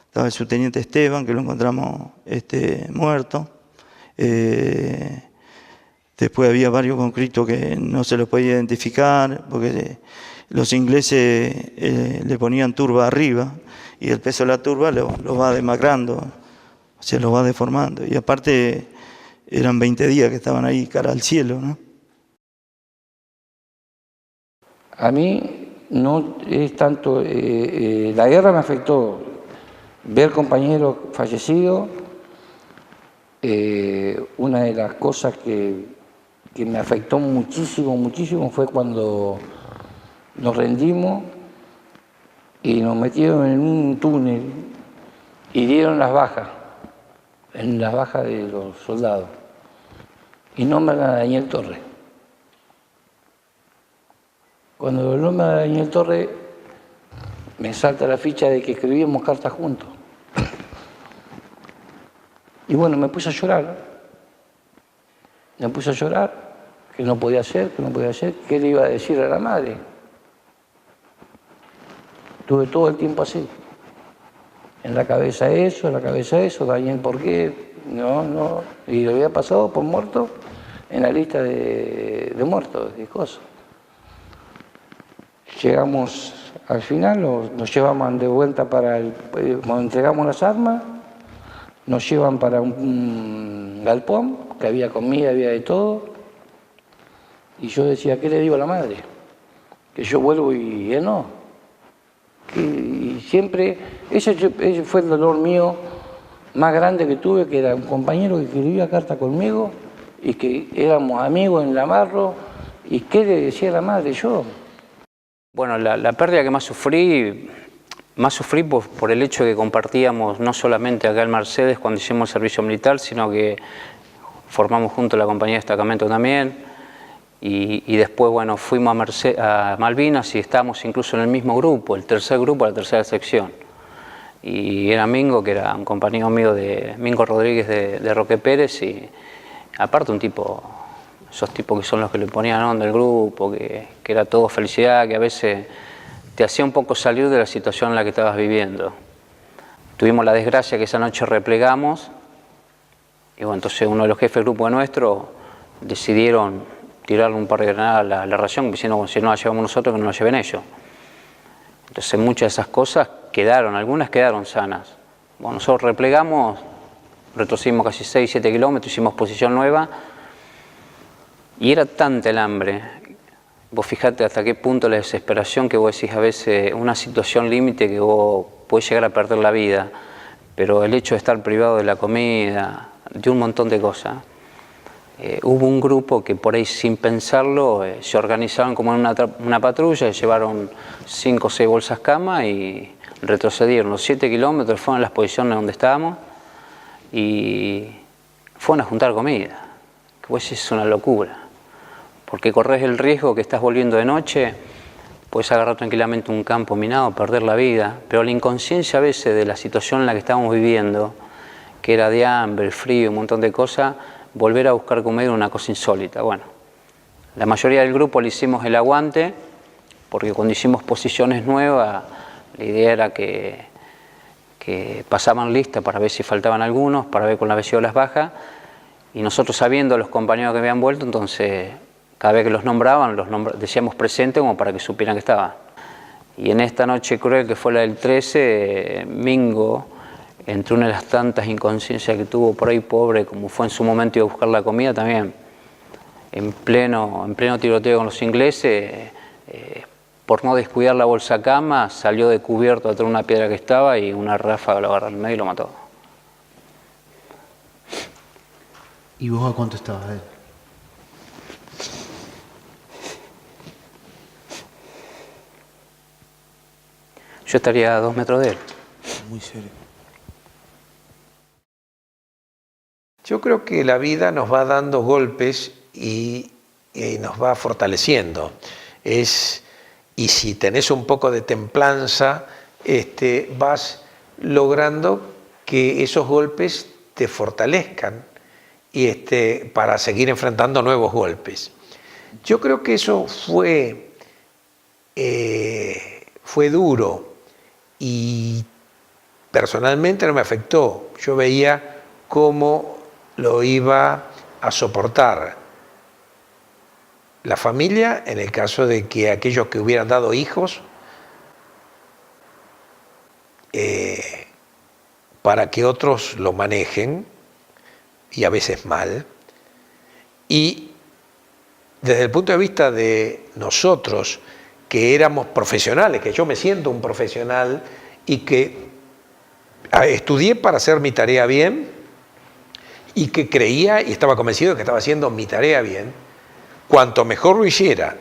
Estaba el subteniente Esteban, que lo encontramos muerto. Después había varios conscriptos que no se los podía identificar, porque los ingleses le ponían turba arriba, y el peso de la turba lo va demacrando, o sea, lo va deformando. Y aparte eran 20 días que estaban ahí cara al cielo, ¿no? A mí no es tanto, la guerra me afectó, ver compañeros fallecidos, una de las cosas que me afectó muchísimo fue cuando nos rendimos y nos metieron en un túnel y dieron las bajas, en las bajas de los soldados, y nombran a Daniel Torres. Cuando nombran a Daniel Torres, me salta la ficha de que escribíamos cartas juntos. Y bueno, me puse a llorar. Que no podía ser, qué le iba a decir a la madre. Tuve todo el tiempo así. En la cabeza eso, Daniel, ¿por qué? No. Y lo había pasado por muerto en la lista de muertos, de cosas. Llegamos al final, nos llevaban de vuelta cuando entregamos las armas, nos llevan para un galpón, que había comida, había de todo. Y yo decía, ¿qué le digo a la madre? Que yo vuelvo y él no. Y siempre, ese fue el dolor mío más grande que tuve, que era un compañero que escribía carta conmigo y que éramos amigos en la Marro. ¿Y qué le decía a la madre yo? Bueno, la pérdida que más sufrí por el hecho de que compartíamos no solamente acá en Mercedes cuando hicimos el servicio militar, sino que formamos juntos la compañía de destacamento también. Y después, bueno, fuimos a Malvinas y estábamos incluso en el mismo grupo, el tercer grupo, la tercera sección. Y era Mingo, que era un compañero mío, Mingo Rodríguez de Roque Pérez, y aparte un tipo, esos tipos que son los que le ponían onda al grupo, que era todo felicidad, que a veces te hacía un poco salir de la situación en la que estabas viviendo. Tuvimos la desgracia que esa noche replegamos, y bueno, entonces uno de los jefes del grupo nuestro decidieron tirarle un par de granadas a la ración, diciendo, bueno, si no la llevamos nosotros, que no la lleven ellos. Entonces muchas de esas cosas quedaron, algunas quedaron sanas. Bueno, nosotros replegamos, retrocedimos casi 6-7 kilómetros, hicimos posición nueva, y era tanta el hambre. Vos fijate hasta qué punto la desesperación, que vos decís a veces una situación límite que vos podés llegar a perder la vida, pero el hecho de estar privado de la comida, de un montón de cosas. Hubo un grupo que por ahí sin pensarlo se organizaron como en una patrulla, llevaron 5 o 6 bolsas cama y retrocedieron los 7 kilómetros, fueron a las posiciones donde estábamos y fueron a juntar comida. Que pues es una locura, porque corres el riesgo que estás volviendo de noche, puedes agarrar tranquilamente un campo minado, perder la vida, pero la inconsciencia a veces de la situación en la que estábamos viviendo, que era de hambre, frío, un montón de cosas, volver a buscar comida era una cosa insólita. Bueno, la mayoría del grupo le hicimos el aguante, porque cuando hicimos posiciones nuevas, la idea era que pasaban lista para ver si faltaban algunos, para ver con la vez las bajas, y nosotros sabiendo los compañeros que habían vuelto, entonces cada vez que los nombraban, decíamos presente como para que supieran que estaban. Y en esta noche cruel que fue la del 13, Mingo, entre una de las tantas inconsciencias que tuvo por ahí, pobre, como fue en su momento ir a buscar la comida también, en pleno tiroteo con los ingleses, por no descuidar la bolsa cama, salió de cubierto atrás de una piedra que estaba y una ráfaga lo agarró al medio y lo mató. ¿Y vos a cuánto estabas de él? Yo estaría a 2 metros de él. Muy serio. Yo creo que la vida nos va dando golpes y nos va fortaleciendo. Y si tenés un poco de templanza, vas logrando que esos golpes te fortalezcan para seguir enfrentando nuevos golpes. Yo creo que eso fue duro y personalmente no me afectó. Yo veía cómo lo iba a soportar la familia en el caso de que aquellos que hubieran dado hijos para que otros lo manejen, y a veces mal. Y desde el punto de vista de nosotros, que éramos profesionales, que yo me siento un profesional y que estudié para hacer mi tarea bien y que creía y estaba convencido de que estaba haciendo mi tarea bien, cuanto mejor lo hiciera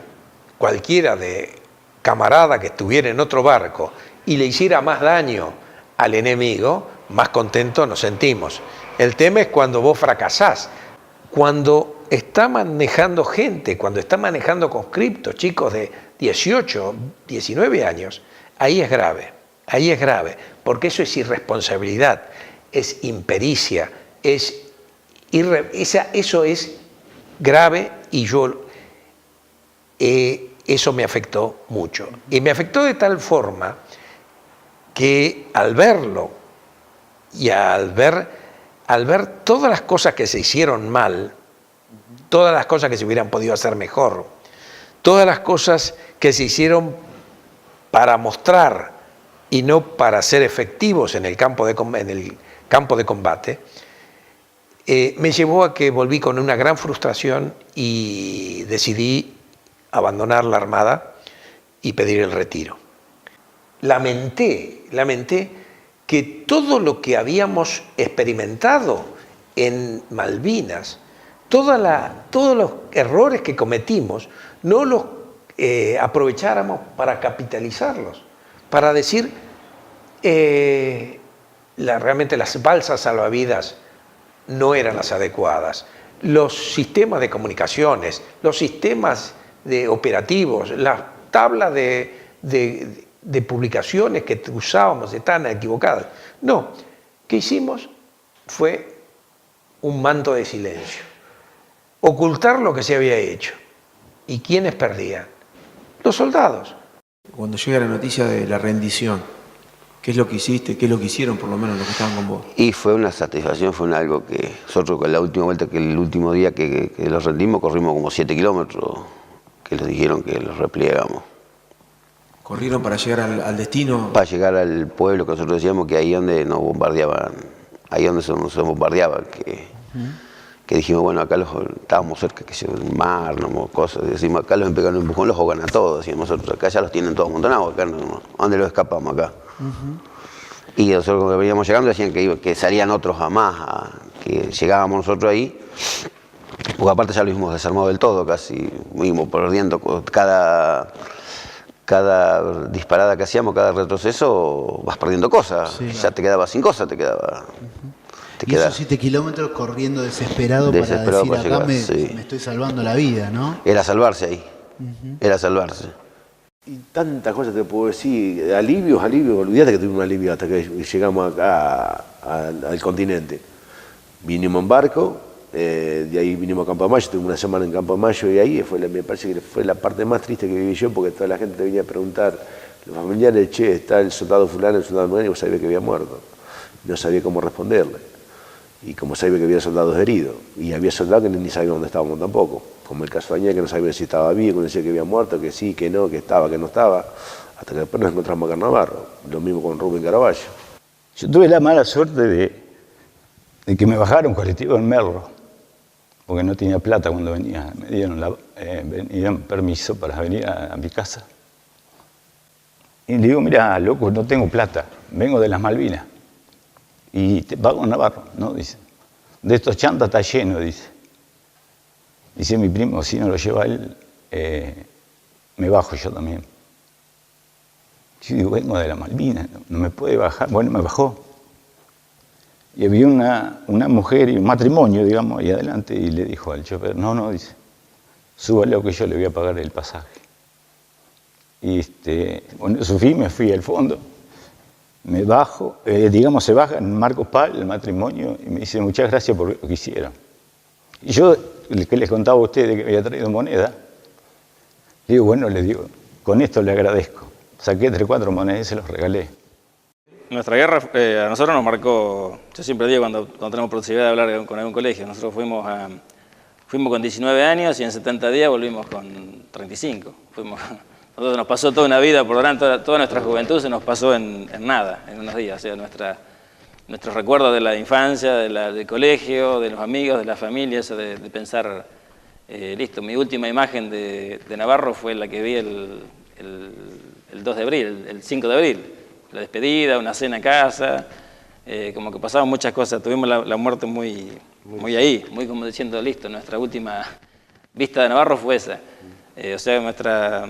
cualquiera de camarada que estuviera en otro barco y le hiciera más daño al enemigo, más contentos nos sentimos. El tema es cuando vos fracasás, cuando está manejando gente, cuando está manejando conscriptos, chicos de 18, 19 años, ahí es grave, porque eso es irresponsabilidad, es impericia, eso es grave y eso me afectó mucho. Y me afectó de tal forma que al verlo y al ver todas las cosas que se hicieron mal, todas las cosas que se hubieran podido hacer mejor, todas las cosas que se hicieron para mostrar y no para ser efectivos en el campo de combate, me llevó a que volví con una gran frustración y decidí abandonar la Armada y pedir el retiro. Lamenté que todo lo que habíamos experimentado en Malvinas, todos los errores que cometimos, no los aprovecháramos para capitalizarlos, para decir, realmente las balsas salvavidas no eran las adecuadas, los sistemas de comunicaciones, los sistemas de operativos, las tablas de publicaciones que usábamos estaban equivocadas. No, ¿qué hicimos? Fue un manto de silencio. Ocultar lo que se había hecho. ¿Y quiénes perdían? Los soldados. Cuando llega la noticia de la rendición, ¿qué es lo que hiciste? ¿Qué es lo que hicieron, por lo menos, los que estaban con vos? Y fue una satisfacción, fue algo que nosotros con la última vuelta, que el último día que los rendimos, corrimos como 7 kilómetros, que les dijeron que los replegamos. ¿Corrieron para llegar al destino? Para llegar al pueblo, que nosotros decíamos que ahí donde nos bombardeaban, ahí donde se bombardeaban, que dijimos, bueno, acá estábamos cerca, que sea un mar, no, cosas, decimos, acá los pegan un empujón, los ahogan a todos, decíamos nosotros, acá ya los tienen todos amontonados, acá no, ¿dónde los escapamos acá? Y nosotros cuando veníamos llegando decían que salían otros a más, que llegábamos nosotros ahí, porque aparte ya lo hemos desarmado del todo casi, fuimos perdiendo cada disparada que hacíamos, cada retroceso, vas perdiendo cosas, sí, ya te quedabas sin cosas, te quedaba... Y esos 7 kilómetros corriendo desesperado para decir, acá llegar, me estoy salvando la vida, ¿no? Era salvarse ahí, era salvarse. Y tantas cosas te puedo decir, alivios, olvídate que tuvimos un alivio hasta que llegamos acá al continente. Vinimos en barco, de ahí vinimos a Campo de Mayo, tuve una semana en Campo de Mayo y ahí me parece que fue la parte más triste que viví yo, porque toda la gente te venía a preguntar, los familiares, che, está el soldado fulano, el soldado nuevo, y vos sabías que había muerto. No sabía cómo responderle. Y como sabía que había soldados heridos, y había soldados que ni sabíamos dónde estábamos tampoco, como el caso de Añez, que no sabía si estaba vivo, que no decía que había muerto, que sí, que no, que estaba, que no estaba, hasta que después nos encontramos acá en Navarro, lo mismo con Rubén Caraballo. Yo tuve la mala suerte de que me bajaron colectivo en Merlo, porque no tenía plata cuando venía, me dieron permiso para venir a mi casa. Y le digo, mira, loco, no tengo plata, vengo de las Malvinas. Y te pago en Navarro, ¿no? Dice. De estos chantas está lleno, dice. Dice mi primo, si no lo lleva él, me bajo yo también. Yo digo, vengo de la Malvinas, no me puede bajar. Bueno, me bajó. Y había una mujer y un matrimonio, digamos, ahí adelante, y le dijo al chofer, no, dice, súbalo que yo le voy a pagar el pasaje. Y bueno, subí, me fui al fondo. Me bajo, se baja en Marcos Pal, el matrimonio, y me dice, muchas gracias por lo que hicieron. Y yo, que les contaba a ustedes que había traído moneda, le digo, bueno, les digo, con esto le agradezco. Saqué 3 o 4 monedas y se los regalé. Nuestra guerra a nosotros nos marcó, yo siempre digo cuando tenemos posibilidad de hablar con algún colegio, nosotros fuimos con 19 años y en 70 días volvimos con 35. Nosotros nos pasó toda una vida, por delante, toda nuestra juventud se nos pasó en nada, en unos días. O sea, nuestros recuerdos de la infancia, del colegio, de los amigos, de la familia, eso de pensar, listo, mi última imagen de Navarro fue la que vi el 2 de abril, el 5 de abril. La despedida, una cena en casa, como que pasaban muchas cosas. Tuvimos la muerte muy ahí, muy como diciendo, listo, nuestra última vista de Navarro fue esa. O sea,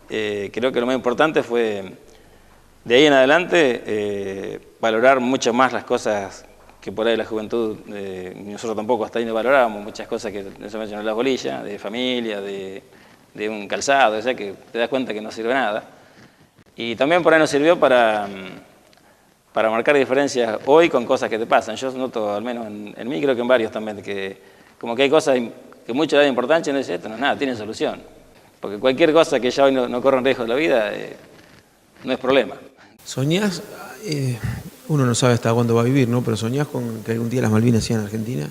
creo que lo más importante fue, de ahí en adelante, valorar mucho más las cosas que por ahí la juventud, nosotros tampoco hasta ahí no valorábamos, muchas cosas que se mencionó en las bolillas, de familia, de un calzado, o sea, que te das cuenta que no sirve nada. Y también por ahí nos sirvió para marcar diferencias hoy con cosas que te pasan. Yo noto, al menos en mí, creo que en varios también, que como que hay cosas que mucho le dan importancia y no dice, esto no es nada, tiene solución. Porque cualquier cosa que ya hoy no corra en riesgo de la vida, no es problema. ¿Soñás? Uno no sabe hasta cuándo va a vivir, ¿no? Pero ¿soñás con que algún día las Malvinas sean Argentina?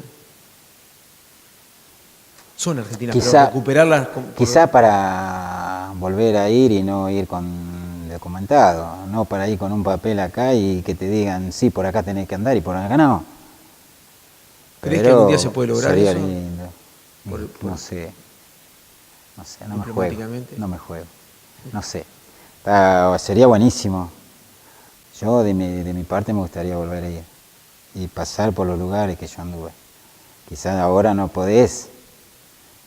Son argentinas, pero recuperarlas... Quizá para volver a ir y no ir con documentado, no para ir con un papel acá y que te digan, sí, por acá tenés que andar y por acá no. ¿Crees que algún día se puede lograr sería eso? Lindo. No sé, no me juego, no sé. Sería buenísimo. Yo de mi parte me gustaría volver a ir y pasar por los lugares que yo anduve. Quizás ahora no podés,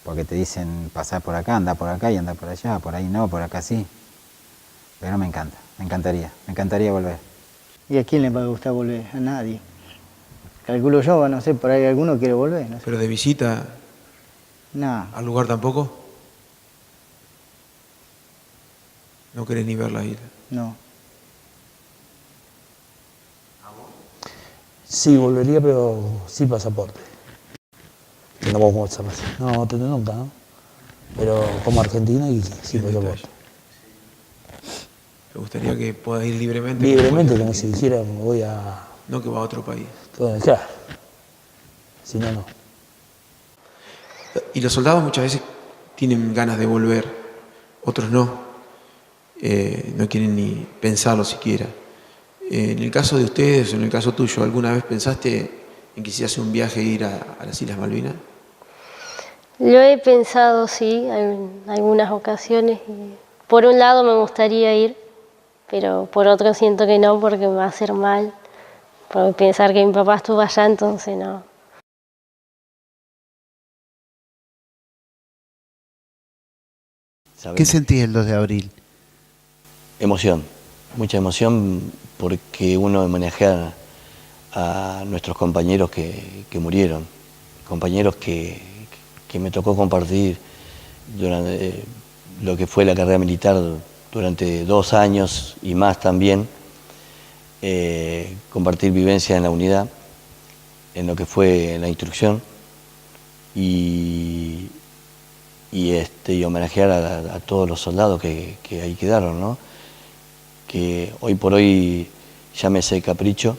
porque te dicen pasar por acá, anda por acá y anda por allá, por ahí no, por acá sí. Pero me encantaría volver. ¿Y a quién le va a gustar volver? A nadie. calculo yo, no sé, por ahí alguno quiere volver. No sé. ¿Pero de visita No, al lugar tampoco? ¿No querés ni ver la isla? no. Sí, volvería, pero sin pasaporte. No vamos a hacer así. No, nunca, ¿no? Pero como argentina y sin pasaporte. ¿Te gustaría que pueda ir libremente? Libremente, como si dijera, me voy a... No que va a otro país. Claro. Si no, no. Y los soldados muchas veces tienen ganas de volver, otros no. No quieren ni pensarlo siquiera. En el caso de ustedes, o en el caso tuyo, ¿alguna vez pensaste en que quisieras hacer un viaje e ir a las Islas Malvinas? Lo he pensado, sí, en algunas ocasiones. Y por un lado me gustaría ir, pero por otro siento que no, porque me va a hacer mal. Por pensar que mi papá estuvo allá, entonces no. ¿Qué sentís el 2 de abril? Emoción, mucha emoción, porque uno homenajea a nuestros compañeros que murieron, compañeros que me tocó compartir durante lo que fue la carrera militar durante 2 años y más también, compartir vivencia en la unidad, en lo que fue la instrucción y homenajear a todos los soldados que ahí quedaron, ¿no? Que hoy por hoy, llámese Capricho,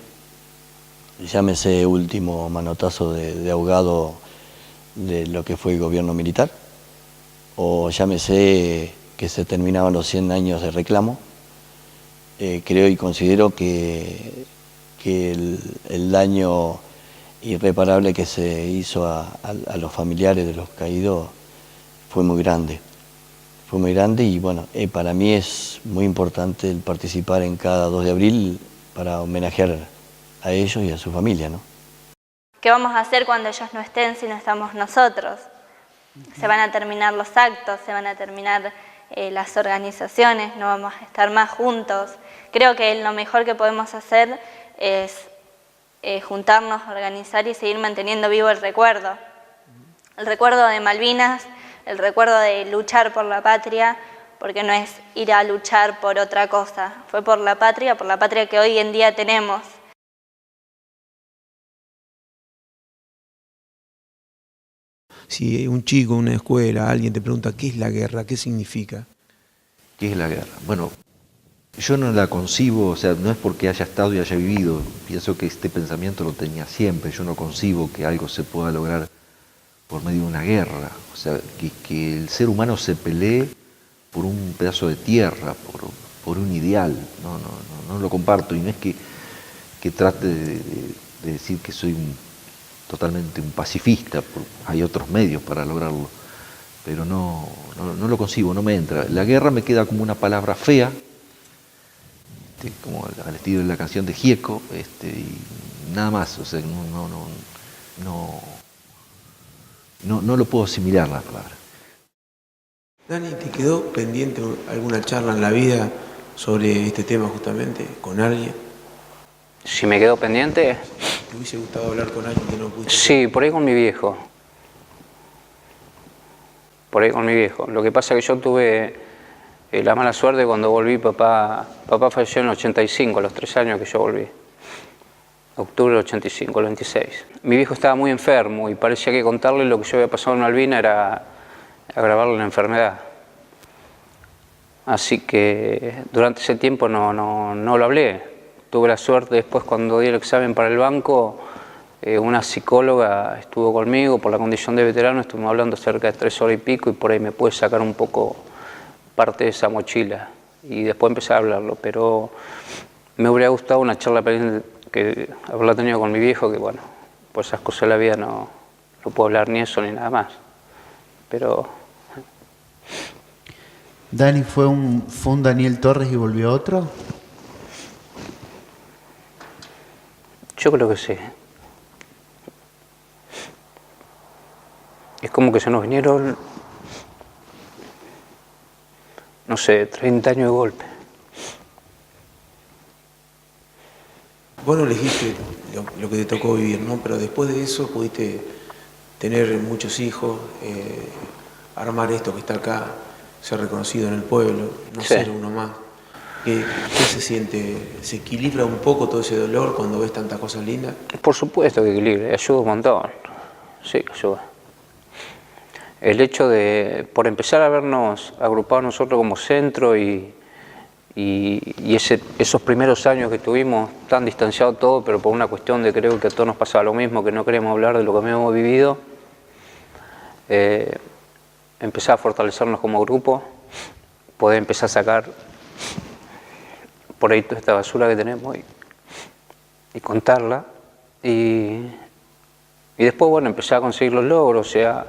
llámese último manotazo de ahogado de lo que fue el gobierno militar, o llámese que se terminaban los 100 años de reclamo, creo y considero que el daño irreparable que se hizo a los familiares de los caídos fue muy grande. Fue muy grande y bueno, para mí es muy importante el participar en cada 2 de abril para homenajear a ellos y a su familia, ¿no? ¿Qué vamos a hacer cuando ellos no estén si no estamos nosotros? Se van a terminar los actos, se van a terminar las organizaciones, no vamos a estar más juntos. Creo que lo mejor que podemos hacer es juntarnos, organizar y seguir manteniendo vivo el recuerdo. El recuerdo de Malvinas, el recuerdo de luchar por la patria, porque no es ir a luchar por otra cosa, fue por la patria que hoy en día tenemos. Si un chico, una escuela, alguien te pregunta ¿qué es la guerra? ¿Qué significa? ¿Qué es la guerra? Bueno, yo no la concibo, o sea, no es porque haya estado y haya vivido, pienso que este pensamiento lo tenía siempre, yo no concibo que algo se pueda lograr por medio de una guerra, o sea, que el ser humano se pelee por un pedazo de tierra, por un ideal, no lo comparto, y no es que trate de decir que soy totalmente un pacifista, hay otros medios para lograrlo, pero no lo concibo, no me entra. La guerra me queda como una palabra fea, como al estilo de la canción de Gieco, y nada más, o sea, no lo puedo asimilar la palabra. Dani, ¿te quedó pendiente alguna charla en la vida sobre este tema justamente, con alguien? Si me quedó pendiente... ¿Te hubiese gustado hablar con alguien que no pudiste? Sí, por ahí con mi viejo. Por ahí con mi viejo. Lo que pasa es que yo tuve la mala suerte cuando volví, papá falleció en el 85, a los 3 años que yo volví. Octubre del 85, el 26. Mi viejo estaba muy enfermo y parecía que contarle lo que yo había pasado en Malvinas era agravarle la enfermedad. Así que durante ese tiempo no lo hablé. Tuve la suerte después cuando di el examen para el banco, una psicóloga estuvo conmigo por la condición de veterano, estuvimos hablando cerca de 3 horas y pico y por ahí me pude sacar un poco parte de esa mochila y después empecé a hablarlo, pero me hubiera gustado una charla que haberla tenido con mi viejo, que bueno, por esas cosas de la vida no puedo hablar ni eso ni nada más, pero... Dani, ¿fue un Daniel Torres y volvió otro? Yo creo que sí. Es como que se nos vinieron, no sé, 30 años de golpe. Vos no elegiste lo que te tocó vivir, ¿no? Pero después de eso pudiste tener muchos hijos, armar esto que está acá, ser reconocido en el pueblo, no Sí. ser uno más. ¿Qué se siente? ¿Se equilibra un poco todo ese dolor cuando ves tantas cosas lindas? Por supuesto que equilibra, ayuda un montón. Sí, ayuda. El hecho de, por empezar a vernos agrupados nosotros como centro y esos primeros años que tuvimos tan distanciados todos, pero por una cuestión de creo que a todos nos pasaba lo mismo, que no queríamos hablar de lo que habíamos vivido, empezar a fortalecernos como grupo, poder empezar a sacar por ahí toda esta basura que tenemos y contarla. Y después, bueno, empezar a conseguir los logros, o sea,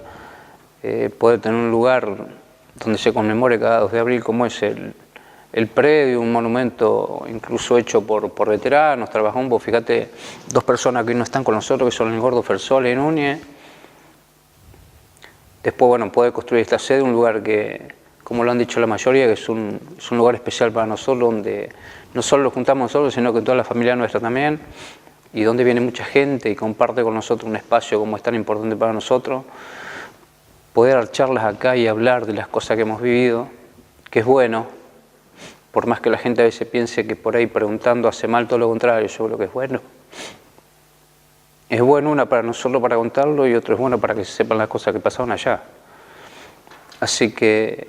poder tener un lugar donde se conmemore cada 2 de abril, como es el predio, un monumento incluso hecho por veteranos, trabajamos, vos fíjate, 2 personas que hoy no están con nosotros, que son el Gordo Fersola y Núñez. Después, bueno, poder construir esta sede, un lugar que, como lo han dicho la mayoría, que es un lugar especial para nosotros, donde no solo lo juntamos nosotros, sino que toda la familia nuestra también, y donde viene mucha gente y comparte con nosotros un espacio como es tan importante para nosotros. Poder dar charlas acá y hablar de las cosas que hemos vivido, que es bueno, por más que la gente a veces piense que por ahí preguntando hace mal, todo lo contrario, yo creo que es bueno. Es bueno una para nosotros para contarlo y otro es bueno para que se sepan las cosas que pasaron allá. Así que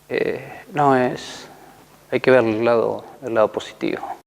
hay que ver el lado positivo.